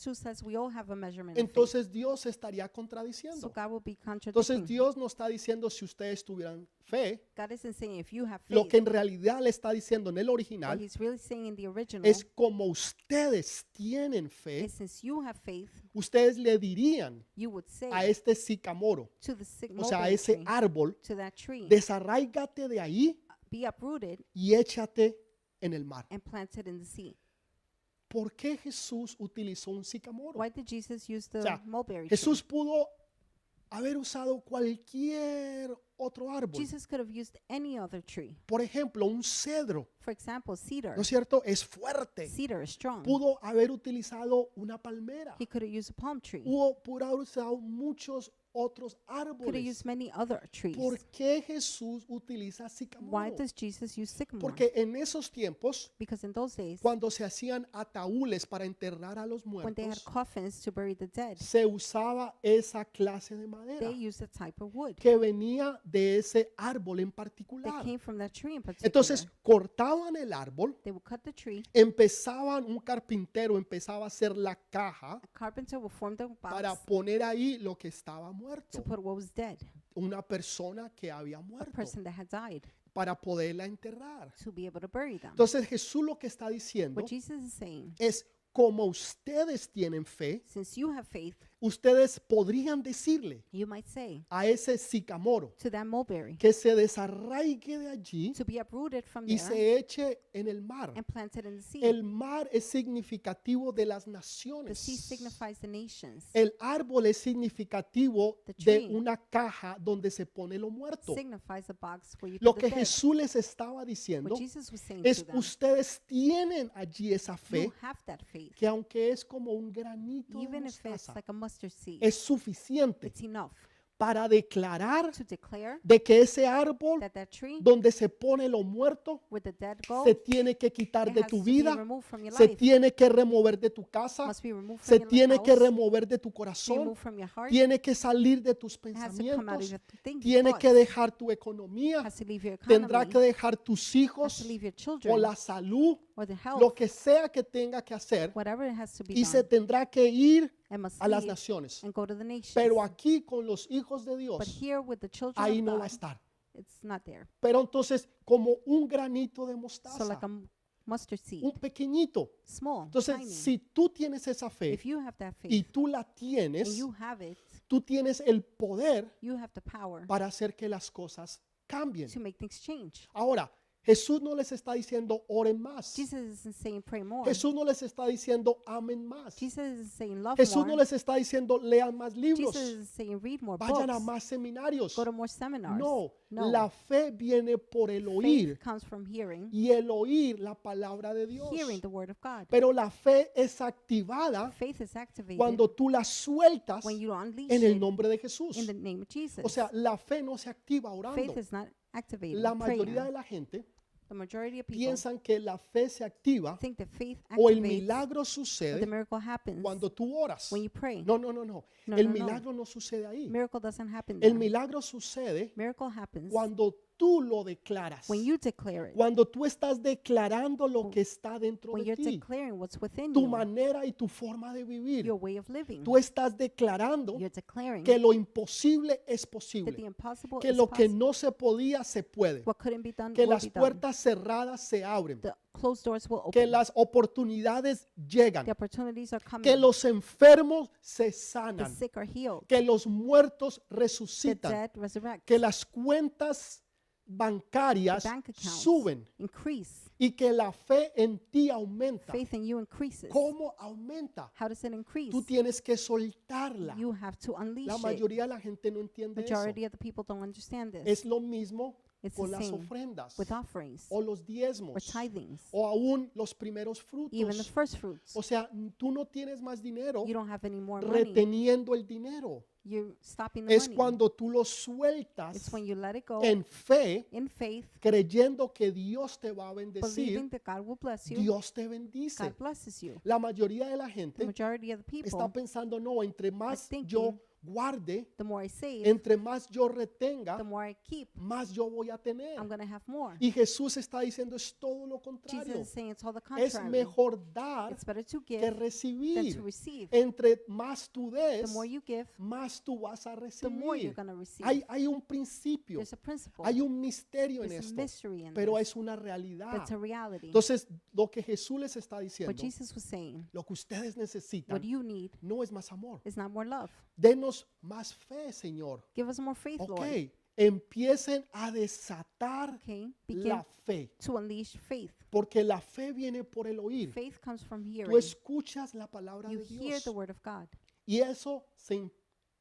2 says we all have a measurement of faith. Entonces Dios estaría So contradiciendo. God will be Entonces contradicting. Dios no está diciendo si ustedes tuvieran fe. God isn't saying if you have Lo faith. que en realidad le está diciendo en el What original he's really saying in the original es como ustedes tienen fe, is since you have faith, ustedes le dirían you would say a este sicamoro, to the sick o sea, a mulberry ese tree, árbol, to that tree, desarráigate de ahí be uprooted y échate en el mar. and planted in the sea. ¿Por qué Jesús utilizó un sicamoro? Why did Jesus use the O sea, mulberry Jesús pudo haber usado cualquier otro árbol. Jesus could have used any other tree. Por ejemplo, un cedro, For example, cedar. ¿no es cierto? Es fuerte. Cedar is strong. Pudo haber utilizado una palmera. He could have used a palm tree. Pudo haber usado muchos otros Could have árboles. used many other trees. ¿Por qué Jesús utiliza Why sicamoro? does Jesus use sycamore? Porque en esos tiempos, Because in those days, cuando se hacían ataúdes para enterrar a los when they had muertos, coffins to bury the dead, se usaba esa clase de madera they used a type of wood que venía de ese árbol en that particular. came from that tree in particular. Entonces cortaban el árbol, They would cut the tree. un carpintero empezaba a hacer la caja A carpenter would form the para box poner ahí lo que estaba to muerto, put what was dead, una persona que había a muerto, person that had died, para poderla enterrar. to be able to bury them. Entonces Jesús lo que está diciendo What Jesus is saying, es, como ustedes tienen fe, since you have faith, ustedes podrían decirle you might say a ese sicamoro to that mulberry que se desarraigue de allí to be uprooted from y there se eche en el mar. and planted in the sea. El mar es significativo de las The sea naciones. signifies the nations. El árbol es significativo The de tree una caja donde se pone lo muerto. Signifies a box where you Lo put que the dead. Jesús les estaba diciendo What Jesus was saying es, to them, ustedes tienen allí esa fe you have that faith. que aunque es como un granito de Even if it's mostaza, like a mustard seed, es suficiente it's enough para declarar to declare de que ese árbol that that tree donde se pone lo muerto where the dead go, se tiene que quitar it de has tu to be vida, removed from your se life, tiene que remover de tu casa, must be removed se from your tiene que house, remover de tu be corazón, removed from your heart, tiene que salir de tus it has to come out of pensamientos, your thinking tiene que thoughts, dejar tu economía, has to leave your tendrá economy, que dejar tus has hijos to leave your o children, la salud, or the lo health, que sea que tenga que hacer, whatever it has to be y se done, tendrá que ir and must a las leave naciones. and go to the nations. Pero aquí con los hijos de But Dios, here with the children ahí of no va a God, estar. it's not there. Pero entonces, como un granito de So mostaza, like a mustard seed, un pequeñito. small, Entonces, tiny. si tú tienes esa fe If you have that y faith tú la and tienes, you have it, tú tienes el poder you have the power para hacer que las cosas cambien. to make things change. Ahora, Jesús no les está diciendo oren más. Jesus isn't saying pray more. Jesús no les está diciendo amen más. Jesus isn't saying love Jesús more. no les está diciendo lean más libros. Jesus isn't saying read more Vayan a books. más seminarios. Go to more seminars. No, No. la fe viene por el oír Faith comes from hearing, y el oír la palabra de Dios. hearing the word of God. Pero la fe es activada Faith is activated cuando tú la sueltas when you unleash en el it nombre de Jesús. in the name of Jesus. O sea, la fe no se activa orando. Faith is not activated La in mayoría prayer. de la gente The majority of people piensan que la fe se activa think that faith o el activates milagro or the sucede miracle happens cuando tú oras. when you pray. No, no, no, no. No, El no, no. milagro no sucede ahí. Miracle doesn't happen El there. milagro sucede Miracle happens cuando tú lo declaras. when you declare it, Cuando tú estás declarando lo que está dentro when de you're ti. declaring what's within Tu you, manera y tu forma de vivir. your way of living. Tú estás declarando You're declaring que lo imposible es that the posible. impossible Que is lo que possible. no se podía se puede. What couldn't be done Que will las be done. puertas cerradas se abren. The closed doors will Que open. las oportunidades llegan. The opportunities are coming. Que los enfermos se The sanan. sick are healed. Que los muertos The resucitan. dead resurrect. Que las cuentas The bancarias bank accounts suben increase. y que la fe en ti aumenta. Faith in you increases. ¿Cómo aumenta? How does it increase? Tú tienes que soltarla. You have to unleash La it. mayoría de la gente no entiende eso. Majority of the people don't understand this. Es lo mismo It's con the las same ofrendas with offerings o los or diezmos tithings, o aún los primeros even the frutos. first fruits. O sea, tú no tienes más dinero You don't have any more money. reteniendo el dinero. You're stopping the Es money. cuando tú lo It's sueltas when you let it go en fe, in faith, creyendo que Dios te va a bendecir. believing that God will bless you. Dios te bendice. God blesses you. La mayoría de la The gente majority of the está people, pensando, no, entre más thinking, yo guarde, the more I save, entre más yo retenga, the more I keep, más yo voy a tener. I'm going to have more. Y Jesús está diciendo es todo lo Jesus contrario. is saying it's all the Es contrary. mejor dar It's better to que give than recibir. to receive. Entre más tú The des, more you give, más tú vas a the more you're recibir. going to receive. Hay un principio, There's a principle. hay un misterio en There's a esto, mystery in pero this. es una But realidad. it's a reality. Entonces, lo que Jesús les está What diciendo, Jesus was saying, lo que ustedes what necesitan, you need no es más amor. is not more love. Denos más fe, Señor. Give us more faith, Ok, Lord. empiecen a desatar Okay, begin la fe, to unleash faith. porque la fe viene por el oír. Faith comes from Tú hearing. escuchas la palabra You de hear Dios the word of God, y eso se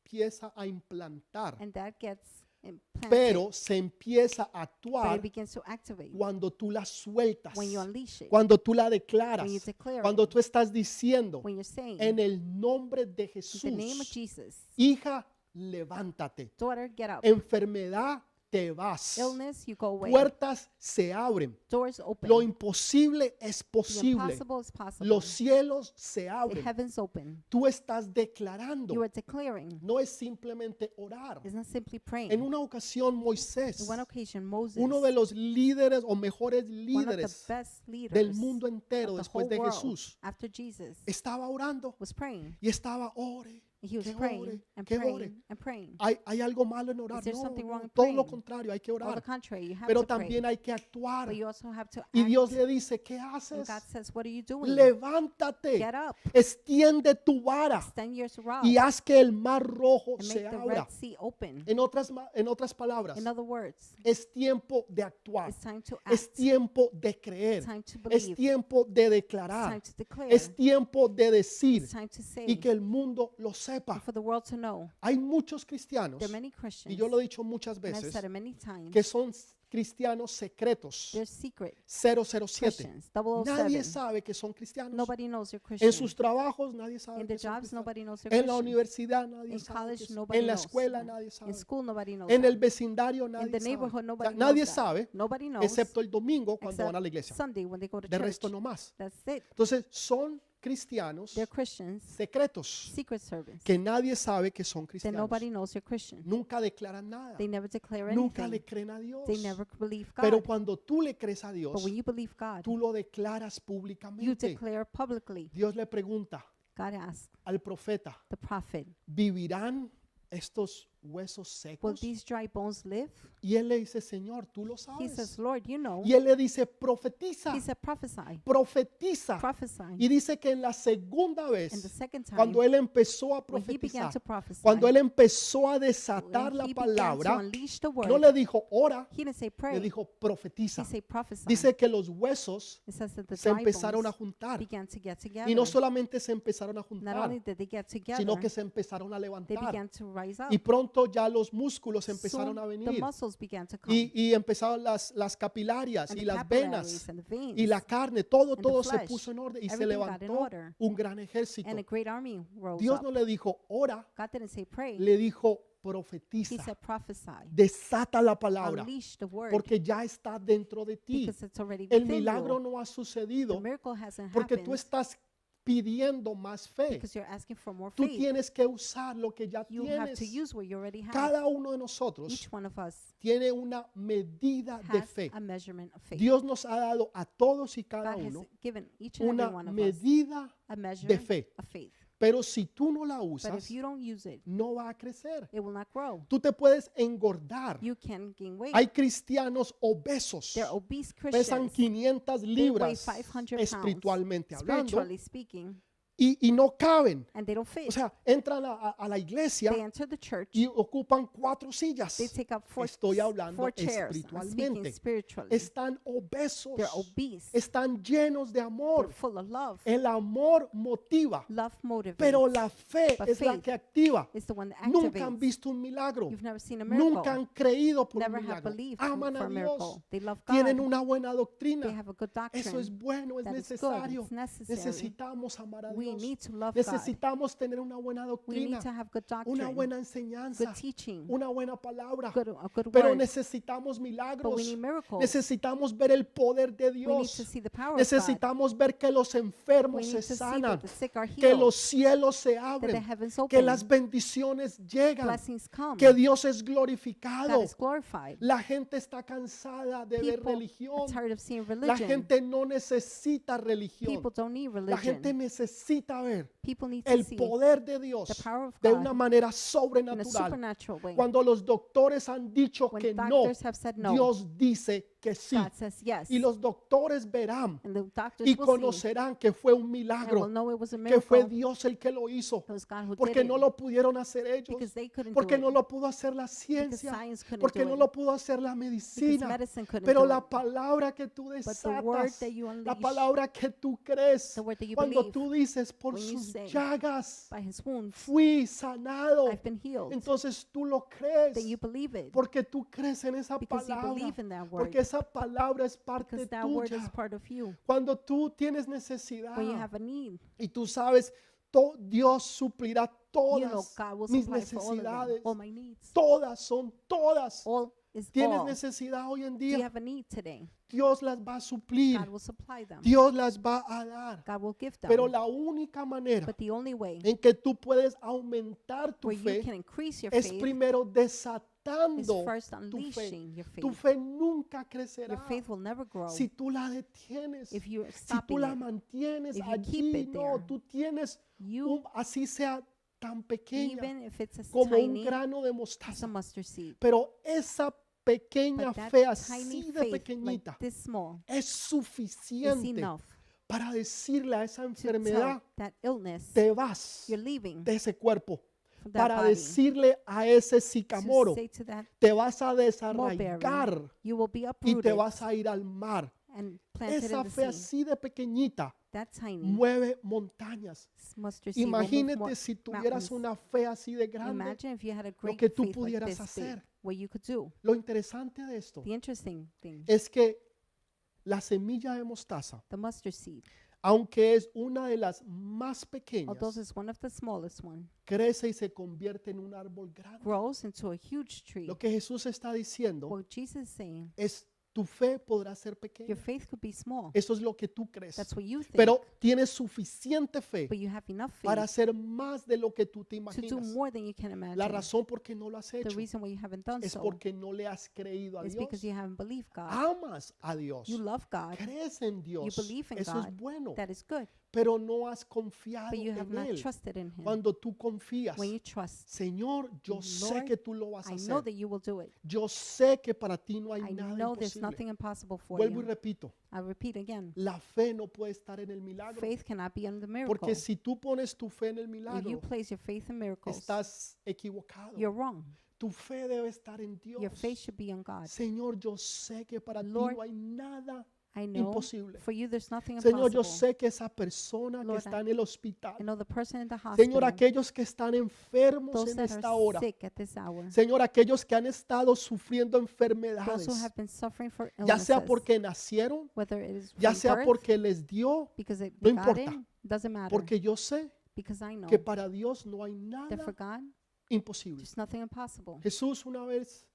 empieza a implantar and that gets and plant pero it, se empieza a but actuar it begins to activate cuando tú la sueltas, when you unleash it, cuando tú la when you declaras, declare cuando it, tú estás diciendo when you're saying, en el nombre de in the name of Jesús, Jesus, hija, levántate, daughter, get up. enfermedad, te vas, Illness, you go away. puertas se abren, Doors open. lo imposible es The posible, impossible is possible. los cielos se The abren, heavens open. tú estás You declarando, are declaring. no es simplemente orar. It's not simply En praying. una ocasión Moisés, In one occasion, Moses, uno de los líderes o mejores one of líderes the best leaders del mundo entero of the después whole de world Jesús, after Jesus estaba orando was praying. y estaba ore, He was que praying ore, and que praying ore. and praying. Hay algo malo en orar, Is there no, something wrong in todo lo praying? contrario, hay que On the orar, contrary, you have pero to pray. también hay que actuar. But you also have to Y Dios act. le dice, ¿qué And haces? God says, what are you doing? Levántate, Get up. extiende tu vara Extend your rod y haz que el mar rojo and se make the abra. Red Sea open. En otras palabras, In other words, es tiempo de actuar, it's time to es act. tiempo de creer, It's time to es believe. tiempo de It's declarar, time to declare. es tiempo de decir It's time to say. y que el mundo lo And sepa. for the world to know. Hay muchos cristianos, There are many y Christians, yo lo he dicho muchas and I've veces, said it many times, que son cristianos secretos, they're secret 007. Christians, Nadie 007. sabe que son cristianos. Nobody knows they're En Christian. sus trabajos nadie sabe In que their son jobs, cristianos. nobody knows they're En la Christian. universidad nadie In sabe. college, que nobody en la knows. escuela nadie sabe. In school, nobody knows En el that. vecindario In nadie the sabe. neighborhood, O sea, nobody nadie knows that. sabe, Nobody knows excepto el domingo cuando van a la except iglesia. Sunday when they go to De church. resto no más. That's it. Entonces son cristianos They're Christians, secretos secret servants, que nadie sabe que son that cristianos. nobody knows they're Christian. Nunca declaran nada. They never declare Nunca le anything. creen a Dios. They never believe Pero God. cuando tú le crees a But Dios, when you believe God, tú lo declaras you públicamente. declare publicly. Dios le pregunta God asks al profeta, the prophet, ¿vivirán estos huesos will secos? these dry bones live? Y él le dice, Señor, tú lo He sabes. says, Lord, you know. Y él le dice, profetiza, He said, prophesy. profetiza. Prophesy. Y dice que en la segunda And the vez, second time, cuando él empezó a when he began profetizar, to prophesy, cuando él empezó a when desatar la he began to palabra, unleash the no word, le dijo ora, he didn't say le pray. dijo He profetiza. said prophesy. Dice que los huesos It says that the se dry empezaron a bones juntar. began to get together. Y no solamente se empezaron a Not juntar, only did they get sino together, que se empezaron a they levantar. began to rise up. Y pronto ya los músculos empezaron Soon, a the venir. muscles began to come. Y empezaron las capilarias And y the las capillaries venas and the veins. y la carne, todo, and the todo se flesh. puso en orden y se Everything got in levantó order. un gran ejército. And a great army rose Dios up. no le dijo, ora, God didn't say pray. le dijo, He profetiza, said prophesy. desata la palabra, Unleash the word. porque ya está dentro de ti. Because it's already El within milagro you. no ha The sucedido miracle hasn't porque tú happened estás pidiendo más fe. because you're asking for more Tú faith. tienes que usar lo que ya You have tienes. to use what you already have. Cada uno de nosotros Each one of us tiene una medida de has fe. a measurement of faith. Dios nos ha dado a todos y cada God has uno given each and every una one of us medida a de measure fe. of faith. Pero si tú no la But usas, if you don't use it, no va a crecer. it will not grow. Tú te puedes engordar. You can gain weight. Hay cristianos obesos. They're obese Pesan Christians. 500 They weigh libras 500 pounds, espiritualmente hablando spiritually speaking, y no caben. and they don't fit. O sea, entran a la iglesia They enter the church. y ocupan 4 sillas. They take up Estoy hablando four chairs. I'm speaking espiritualmente. spiritually. Están obesos. They're obese. Están llenos de They're amor. full of love. El amor motiva, Love motivates. pero la fe But es la faith que activa. is the one that Nunca activates. han visto un milagro. You've never seen a miracle. Nunca han creído por un Never have milagro. believed Aman for a a Dios. miracle. They love God. Tienen una buena They doctrina. have a good doctrine. Eso es bueno, es That is good. necesario. It's necessary. Necesitamos amar a We Dios. need to love God. Necesitamos tener una buena We doctrina, need to have good una doctrine, buena enseñanza, good teaching, una buena palabra. a good Pero word. necesitamos But we milagros. need miracles. Necesitamos ver el poder de We need to Dios. see the power of God. Necesitamos ver que los We enfermos need se to see sanan, that the sick are que healed, los cielos se that the abren, heavens que open, las bendiciones llegan, blessings come, que Dios es God glorificado. is glorified. La gente está cansada de ver People religión. are tired of seeing La religion. gente no necesita religión. People don't need La gente religion. necesita ver People need to el see poder de Dios the power of de God una manera in a sobrenatural. supernatural way. Cuando los doctores han dicho When que no, doctors have said no, Dios dice que sí. God says yes. Y los doctores verán And the doctors y will see conocerán que fue un and will milagro, know it was a que fue miracle. Dios el que lo hizo, It was God who did porque it. no lo pudieron hacer ellos, Because they couldn't porque do no it. lo pudo hacer la Because ciencia, science couldn't porque do no it. lo pudo hacer la Because medicina. medicine couldn't Pero do la it. palabra que tú But the word desatas, that you la unleash, palabra que tú crees, the word that you cuando believe, tú dices por when you sus say, llagas by his wounds, fui sanado, I've been healed. entonces tú lo crees, Then you believe it. porque tú crees en esa Because you palabra, believe in that word. porque esa palabra es parte Because that word is tuya. part of you. Cuando tú tienes necesidad When you have a need, y tú sabes, Dios suplirá you know todas God will mis supply for all of them. necesidades. All my needs. Todas son todas. All is Tienes all. necesidad hoy en Do you día, have a need today? Dios las va a suplir, God will supply them. Dios las va a dar. God will give them. Pero la única manera But the only way en que tú puedes aumentar tu where you fe can increase your es faith primero is desatando first tu fe. unleashing your Tu faith. fe nunca Your crecerá faith will never grow si tú la detienes, if you're si tú stopping la it. mantienes If you keep allí. it No, there. tú tienes You, así sea tan pequeña even if it's as como un tiny grano de as a mostaza. mustard seed, Pero esa pequeña but that fe tiny así de faith, like pequeñita this small, es is suficiente enough para decirle a esa to enfermedad, tell that illness te vas you're leaving de ese cuerpo. from that Para body. decirle a ese To sicamoro, say to that te vas a mulberry, desarraigar you will be y te uprooted vas a ir al mar. and planted Esa in the fe sea. así de pequeñita That tiny mueve montañas. mustard seed will move Imagínate si tuvieras mountains. una fe así de grande. Imagine if you had a great que tú faith like pudieras this big, hacer. what you could do. Lo interesante de esto The interesting thing, es que la semilla de mostaza, the mustard seed, aunque es una de las más although pequeñas, it's one of the smallest one, crece y se convierte en un árbol grande. grows into a huge tree. Lo que Jesús está diciendo What Jesus is saying, es tu fe podrá ser your pequeña. faith could be small. Eso es lo que tú crees. That's what you think. Pero tienes suficiente fe But you have enough para faith hacer más de lo que tú te to do imaginas. more than you can La imagine. razón por qué no lo has The hecho reason why you haven't done es so porque no le has creído a is Dios. because you haven't believed God. Amas a Dios. You love God. Crees en Dios. You believe in Eso God. es bueno. That is good. Pero no has confiado But you have en not Él. trusted in Him. Cuando tú confías, When you trust, Señor, yo sé Lord, que tú lo vas a I know hacer. that you will do it. Yo sé que para ti no hay I nada know there's imposible. nothing impossible for Vuelvo y you. repito, I repeat again, la fe no puede estar en el milagro. faith cannot be on the miracle. Porque si tú pones tu fe en el If you milagro, place your faith in miracles, estás equivocado. you're wrong. Tu fe debe estar en Dios. Your faith should be on God. Señor, yo sé que para ti Lord, no hay nada I know imposible. for you there's nothing Señor, yo impossible. sé que esa persona que Lord, está en el hospital, I know the person in the Señor, hospital, aquellos que están enfermos those en that esta are hora, sick at this hour, Señor, aquellos que han estado sufriendo those enfermedades, who have been suffering for ya sea illnesses, porque nacieron, whether it is ya from sea birth, porque les dio, because no they got importa, in, doesn't matter. porque yo sé Because I know que para Dios no hay that for nada God, imposible. there's nothing impossible. Jesús una vez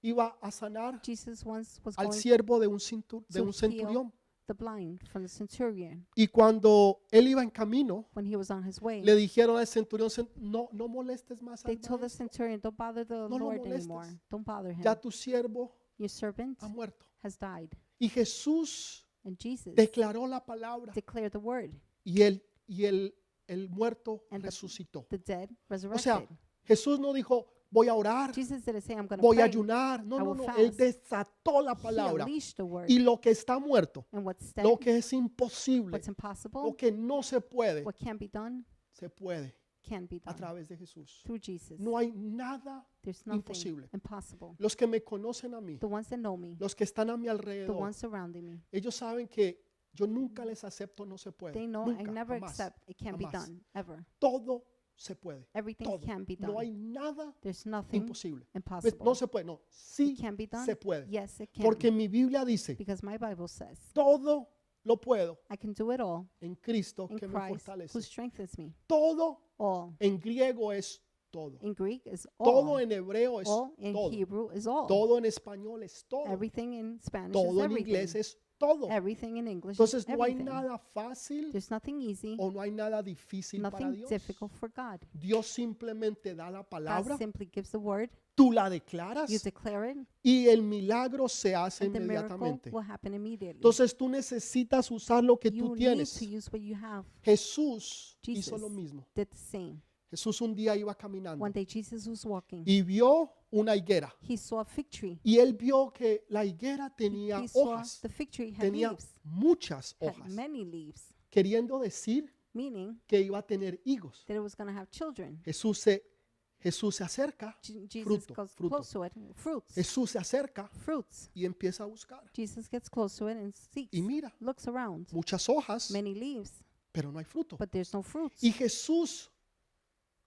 iba a sanar Jesus once was al going siervo de un to heal centurión, the blind from the centurion. y cuando él iba en camino, When he was on his way, le dijeron al centurión, no molestes más they al told the maestro, centurion, don't bother the No lo Lord molestes. anymore. Don't bother him. ya tu siervo Your servant ha muerto. has died. Y Jesús And Jesus declaró la palabra declared the word. y el muerto And resucitó. The dead O resurrected. sea, Jesús no dijo, voy a orar, Jesus didn't say, I'm going to voy a pray. ayunar. No, I no, will no. Él fast. desató la He palabra. unleashed the word. Y lo que está muerto, And what's dead, lo que es imposible, what's impossible, lo que no se puede, what can't be done, se puede can be a done través de Jesús. through Jesus. No hay nada. There's nothing imposible. impossible. Los que me conocen a mí, The ones that know me, los que están a mi the alrededor, ones surrounding me, ellos saben que yo nunca les acepto no se puede. they know I Nunca, never jamás. accept it can't be jamás. done, ever. Todo se puede. Everything Todo. can be No hay done. nada There's nothing imposible. ¿Ves? impossible. No se puede, no. Sí It can be done. se puede. Yes, it can. Porque mi Biblia dice, Because my Bible says, todo lo puedo I can do it all en Cristo in que me Christ fortalece. who strengthens me. Todo All. en griego es todo. In Greek is Todo all. en hebreo es All in todo. Hebrew is all. Todo en español es todo. Everything in Spanish Todo is en inglés everything. es todo. Everything in English Entonces is no hay everything. nada fácil There's nothing easy, o no hay nada difícil para nothing Dios. difficult for God. Dios simplemente da la God palabra, simply gives the word, tú la you declaras declare it, y el milagro se hace and the miracle inmediatamente. will happen immediately. Entonces tú necesitas usar lo que You tú need tienes. to use what you have. Jesús hizo Jesus lo mismo. did the same. Jesús un día iba caminando One day Jesus was walking. y vio una higuera. He saw a fig tree. Y él vio que la higuera He tenía saw hojas, the fig tree had tenía leaves, muchas had hojas, many leaves, queriendo decir meaning que iba a tener higos. that it was going to have children. Jesús se acerca, Jesus fruto, goes fruto. close to it. Fruits. Jesús se acerca Fruits. y empieza a buscar. Jesus gets close to it and seeks. Y mira, Looks around. muchas hojas, Many leaves, pero no hay fruto. but there's no fruits. Y Jesús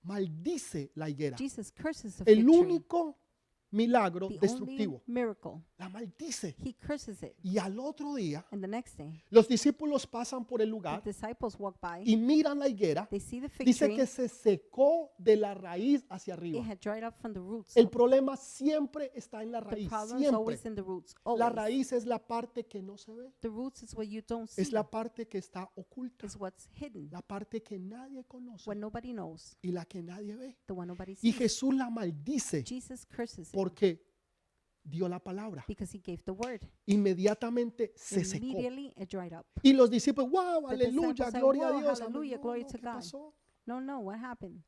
maldice la higuera. Jesus curses the fig El tree. único milagro The only destructivo. miracle. La maldice. He curses it. Y al otro día, And the next day, los discípulos pasan por el the lugar disciples walk by. y miran la higuera. They see the fig Dice tree. que se secó de la raíz hacia It arriba. had dried up from the roots. El problema siempre está en la The raíz. problem is Siempre. always in the roots. La Always. raíz es la parte que no se ve. The roots is what you don't see. Es la parte que está oculta. Is what's hidden. La parte que nadie conoce What nobody knows. y la que nadie ve. The one nobody Y sees. Jesús la maldice Jesus curses it porque dio la palabra. because he gave the word. Inmediatamente se secó. Immediately it dried up. Y los discípulos, wow, The aleluya, disciples said, gloria a "Wow, Dios. hallelujah, No, glory no, to ¿qué God." pasó? No, what happened?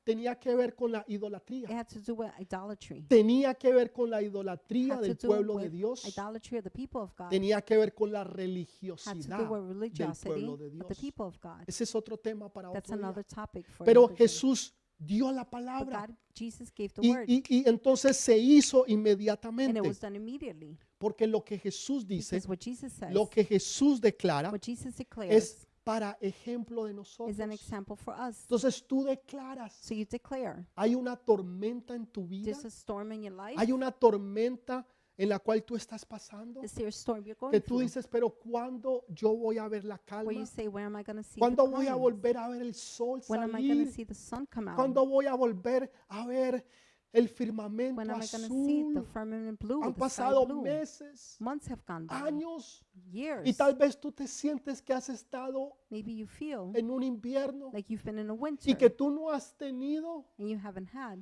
Tenía que ver con la It idolatría. had to do with idolatry. Tenía que ver con la idolatría Had del to do pueblo de with Dios. idolatry of the people of God. Tenía que ver con la Had to religiosidad do with del religiosity pueblo de of the Dios. people of God. Ese es otro tema para That's otro día. another topic for Pero another day. Jesús dio la But palabra God, Jesus gave the y, word, y entonces se hizo and it inmediatamente. was done immediately. Porque lo que Jesús dice, Because what Jesus says, lo que Jesús declara what Jesus es declares, para ejemplo de nosotros. is an example for us. Entonces tú declaras, So you declare, hay una tormenta en tu vida, there's a storm in your life. hay una tormenta en la cual tú estás pasando, Is there a storm you're going que tú through? dices, pero ¿cuándo yo voy a ver la calma? Where you say, where am I going to see the ¿Cuándo voy a calm? volver a ver el sol When am I going to salir? see the sun come out? ¿Cuándo voy a volver a ver el firmamento When am I going to see the azul? firmament blue, Han the sky pasado blue? meses, Months have gone by, años, years. y tal vez tú te sientes que has estado Maybe you feel en un invierno like you've been in a winter y que tú no has tenido, and you haven't had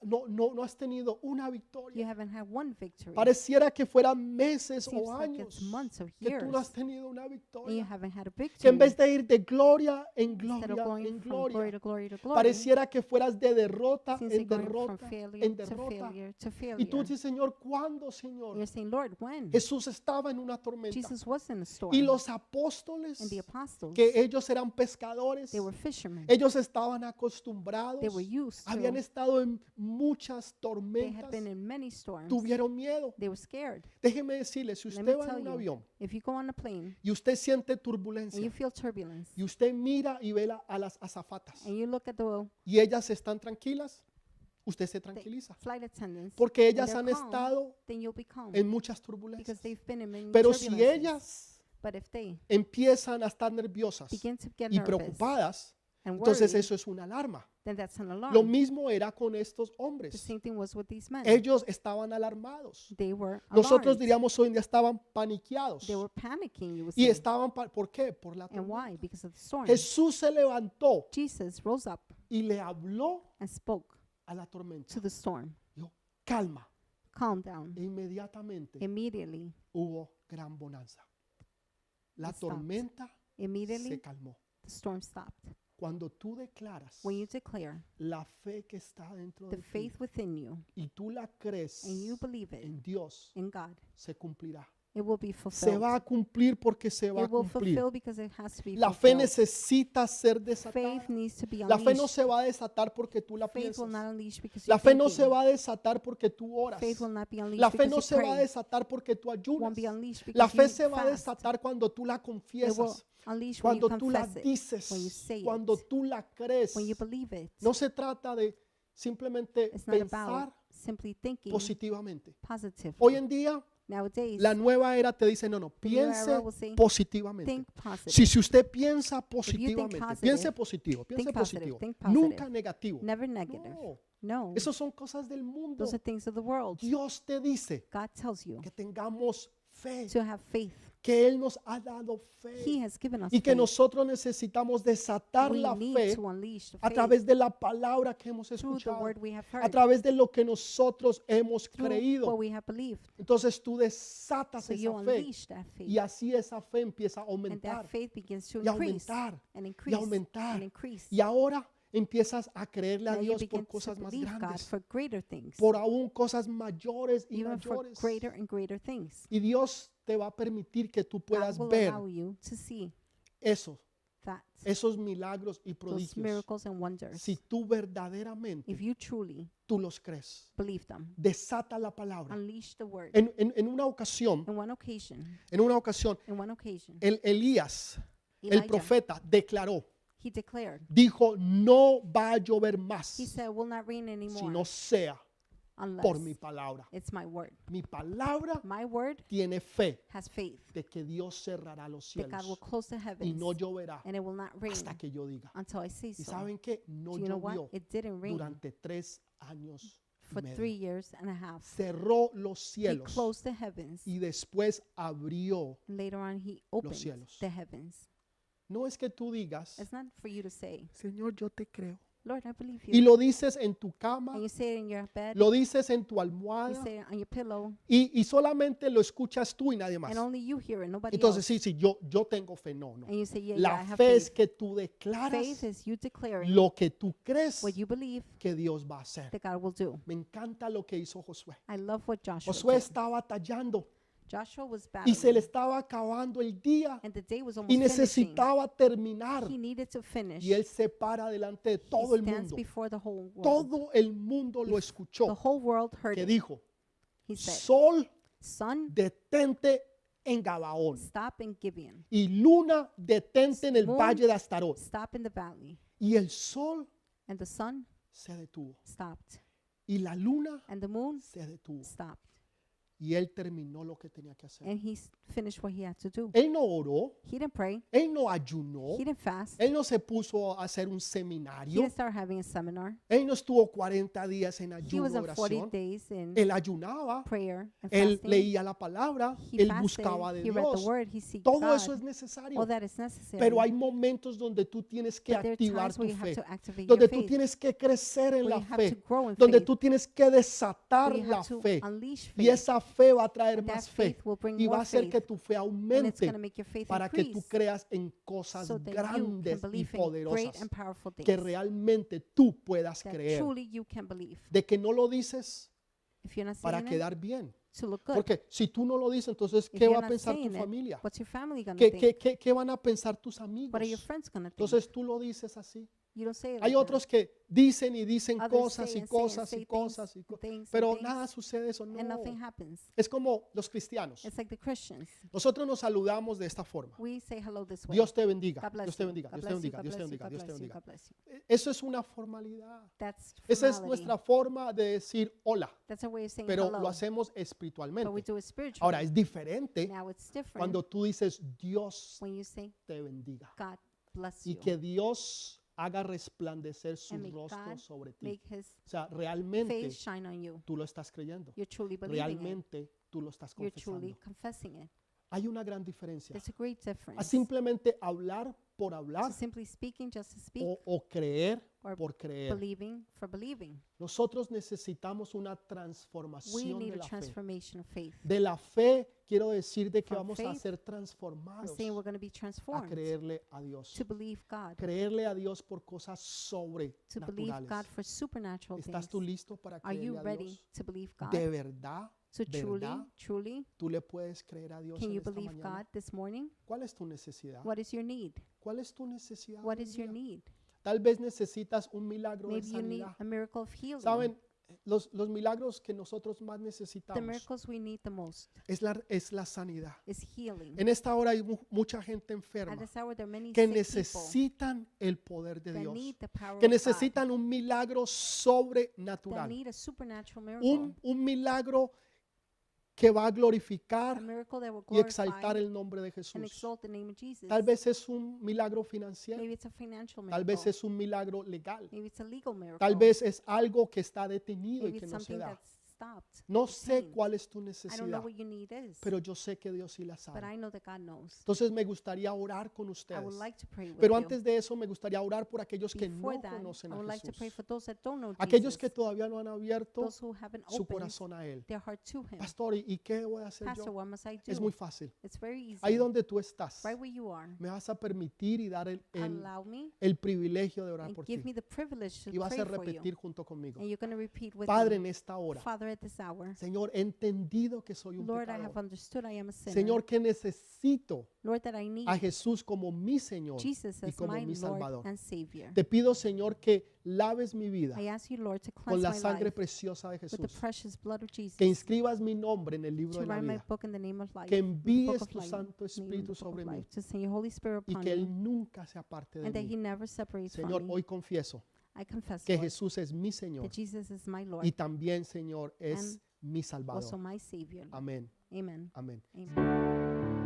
no has tenido una you victoria. haven't had one victory. Pareciera que fueran meses Seems o like it's años months or que tú no has years tenido una and you victoria. haven't had a Que en victory. vez de ir de gloria en Instead of gloria going en from glory gloria, to glory to glory, pareciera que fueras de derrota seems en like going from derrota failure en to derrota. failure to Y failure. tú dices, Señor, ¿cuándo, And Señor? you're saying, Lord, when? Jesús estaba en una tormenta. Jesus was in a storm. Y los apóstoles, And the apostles, que ellos eran pescadores, they were fishermen. ellos estaban acostumbrados, They were used habían to, estado en muchas they had tormentas, been in many storms. tuvieron miedo. They were scared. Déjeme decirle, si Let usted me va en tell un you, avión if you go on a plane y usted siente and turbulencia you feel turbulence y usted mira y ve a las azafatas and you look at the y ellas están tranquilas, usted se tranquiliza. flight attendants, Porque and ellas they're han calm, estado then you'll be calm en muchas because turbulencias. they've been in many Pero si turbulences. ellas But if they empiezan a estar nerviosas begin to get y nervous preocupadas, and entonces worried, eso es una alarma. then that's an Lo alarm. mismo era con estos The hombres. same thing was with these men. Ellos estaban alarmados. They were Nosotros alarmed. diríamos hoy en día estaban paniqueados. They were panicking, you would Y say. estaban, ¿por qué? Por la And tormenta. why? Because of the storm. Jesús se levantó Jesus rose up y le habló and spoke a la tormenta. to the storm. Dijo, calma. Calm down. E inmediatamente Immediately, hubo gran bonanza. La It stopped. tormenta se immediately, calmó. the storm stopped. Cuando tú declaras When you declare la fe que está dentro the de ti faith within you y tú la crees and you believe it en Dios, in God, se cumplirá. it will be Se fulfilled. va a cumplir porque se va a It will cumplir. fulfill because it has to be La fe fulfilled. necesita ser desatada. Faith needs to be La fe no unleashed. se va a desatar porque tú la Faith piensas. will not unleash because La you're fe no se thinking. va a desatar porque tú oras. Faith will not be unleashed La fe because no you se va a pray. desatar porque tú Won't ayunas. be unleashed because La fe you se va a fast. desatar cuando tú la It will confiesas, unleash when you cuando tú la confess it, when you dices, say cuando it, tú la crees. when you believe it. No se trata de simplemente It's not pensar about simply thinking positivamente. positively. Hoy en día, Nowadays, la nueva era te dice, no, new era piense will say, positivamente. think positive. Si usted piensa positivamente, positive, piense positivo, piense think positive, positivo, think positive. nunca negativo. Never negative. No, No, esas son cosas del mundo. those are things of the world. Dios te dice God tells you que tengamos fe, to have faith. que Él nos ha dado He fe has given us y que faith. nosotros necesitamos desatar We la need fe to unleash the a faith través de la palabra que hemos through the escuchado, word we have a heard, través de lo que nosotros hemos through what creído. we have believed. Entonces tú desatas So you esa fe unleash that faith. y así esa fe empieza a And that aumentar faith begins to y increase aumentar and y increase aumentar. and increase. Y ahora empiezas a creerle a Now you Dios begin por to cosas más believe God grandes, for greater things, por aún cosas mayores y even for mayores. greater and greater things. Y Dios te va a permitir que tú God puedas will ver allow you to see eso, that, esos milagros y those prodigios. miracles and wonders. Si tú verdaderamente If you truly tú los crees, believe them, desata la palabra. unleash the word. En una ocasión, In one occasion, Elías, el Elijah, profeta, declaró, he declared, dijo, no va a llover he más said, it will not rain si anymore no sea por mi unless palabra. it's my word. Mi palabra My word tiene fe has faith de que Dios cerrará los that God will cielos close the y heavens no lloverá and it will not rain hasta que yo diga. until I say ¿Y so. saben qué? No Do you know what? llovió It didn't rain durante 3 años y for medio. 3 years and a half. Cerró los He cielos closed the heavens. y después abrió. And later on, he opened cielos. the heavens. No es que tú digas, It's not for you to say, Señor, yo te creo. Lord, I believe Y you. lo dices en tu cama, And you say it in your bed, lo dices en tu you almohada say it on your pillow, y solamente lo escuchas tú y nadie más. and only you hear it, nobody Entonces, else. sí, yo tengo fe. No, no. And you say, yeah, I La have fe es faith. que tú Faith declaras is you declaring lo que tú crees what you believe que Dios va a hacer. that God will do. Me encanta lo que hizo Josué. I love what Joshua Josué did. estaba batallando Joshua was y se le battling, estaba acabando el día and the day was y almost finishing. necesitaba terminar. He needed to finish. Y él se para delante de He todo el stands mundo. before the whole world. Todo el mundo lo The escuchó. whole world heard Que it. dijo, He said, sol, sun, detente en Gabaón. stop in Gibeon. Y luna, detente en el Moon, valle de Astarot. Stop in the valley. Y el sol And the sun se detuvo. stopped. Y la luna And the moon se detuvo. stopped. Y él terminó lo que tenía que hacer. And he finished what he had to do. Él no oró, He didn't pray. él no ayunó, He didn't fast. él no se puso a hacer un He seminario, didn't start having a seminar. él no estuvo 40 días en He ayuno, was in 40 oración. days in Él ayunaba, prayer and él fasting. leía la palabra, He él fasted. buscaba de He read the Dios. word. He seeked Todo God. eso es necesario. All that is necessary. Pero hay momentos donde tú tienes que But there are activar times tu where you have fe, to activate donde your tú faith, tienes que crecer en where la you have fe, to grow in donde faith, tú tienes que desatar where you la have to fe. unleash Y faith. esa fe va a traer And that más fe faith will bring y va a more hacer faith. que tu fe And it's aumente going to make your faith para que tú increase creas en cosas so that you grandes can y believe in great poderosas and powerful things. que realmente tú puedas That creer. truly you can believe. De que no lo dices If you're not para saying it, quedar bien. to look good. Porque si tú no lo dices, entonces, If ¿qué you're va a not pensar tu saying it, familia? what's your family going to ¿Qué, think? qué van a pensar tus What are amigos? your friends going to think? Entonces tú lo dices así. You don't say it Hay like otros que dicen y dicen Others cosas say y and say and cosas say y cosas things y and things and pero things, nada sucede eso, that, and no. nothing happens. Es como los cristianos. It's like the Christians. Nosotros nos saludamos de esta forma. We say hello this way. Dios te bendiga, God bless Dios te you. bendiga, God Dios te bless you. bendiga, God Dios te bless you. bendiga, God Dios te bless you. bendiga. God bless you. Eso es una formalidad. That's Esa es formality. nuestra forma de decir hola, That's a way of saying pero hello. lo hacemos But we espiritualmente. do it spiritually. Ahora, es diferente Now it's different cuando tú dices Dios when you say te bendiga God bless y you que Dios haga resplandecer su and make rostro God sobre ti. make his O sea, realmente face shine on you. tú lo estás creyendo. You're truly believing it. Realmente tú lo estás You're truly confesando. confessing it. Hay una gran diferencia. There's a great A difference. simplemente hablar por So hablar simply speaking, just to speak, o creer or por creer. believing for believing. Nosotros necesitamos una We transformación need de a la fe. transformation of faith. De la fe quiero decir de que From vamos a faith, ser I'm transformados saying we're going to be a transformed creerle a Dios. to believe God, Creerle a Dios por cosas to believe sobrenaturales. God for supernatural ¿Estás things. tú listo para Are you creerle a ready Dios? to believe God? De verdad, So truly, verdad, truly, tú le puedes creer a Dios can en you esta believe mañana. God this morning? ¿Cuál es tu necesidad? What is your need? ¿Cuál es tu necesidad? What hoy is en your día? need? Tal vez necesitas un milagro de Maybe you need sanidad. a miracle of healing. Saben, los milagros que nosotros más The necesitamos miracles we need the most es la sanidad. is healing. En esta hora hay mucha gente At enferma this hour, there are many que sick people necesitan el poder de that Dios, need the power que of God, necesitan un milagro that sobrenatural, need a supernatural miracle, un milagro que va a a glorificar miracle that will y exaltar glorify el nombre de and Jesús. exalt the name of Jesus. Tal vez es un milagro financiero, Maybe it's a financial tal vez miracle. es un milagro legal, Maybe it's a legal miracle. tal vez es algo que está detenido y Maybe que it's no se something da. that's stopped. No sé obtained. cuál es tu I don't know necesidad, what your need is, pero yo sé que Dios sí la but sabe. I know that God knows. Entonces me gustaría orar con I ustedes. would like to pray with Pero you. antes de eso me gustaría orar por aquellos que Before no that, conocen I a would like to pray Jesús. for those that don't know Aquellos que Jesus, todavía no han abierto those who haven't su opened corazón a Él. their heart to Him. Pastor, ¿y qué voy a hacer Pastor, yo? what must I Es do? muy fácil. It's very easy. Ahí donde tú estás, Right where you are, me vas a permitir y dar allow me el privilegio de orar and por give ti. me the privilege to Y vas pray a for you. repetir junto conmigo. And you're going to repeat with Padre, me. en esta hora, Father, at this hour, Señor, he entendido que soy un Lord, I pecador. have understood I am a sinner. Señor, que necesito Lord, that I need a Jesús como mi Señor Jesus y as como my mi Lord Salvador. and Savior. Te pido, Señor, que laves mi vida I ask you, Lord, to con cleanse la my sangre life preciosa de with the Jesús. precious blood of Jesus, Que inscribas mi nombre en el libro to de la write my vida. book in the name of life, Que in the book envíes of tu life, Santo name in the Espíritu book sobre of mí life, to send your Holy Spirit y upon que Él me, nunca se aparte de and that He mí. never separates Señor, from me. hoy confieso I confess, que Lord, Jesús es mi Señor that Jesus is my Lord, y también, Señor, es and mi also Salvador. my Savior. Amén. Amen. Amén. Amen.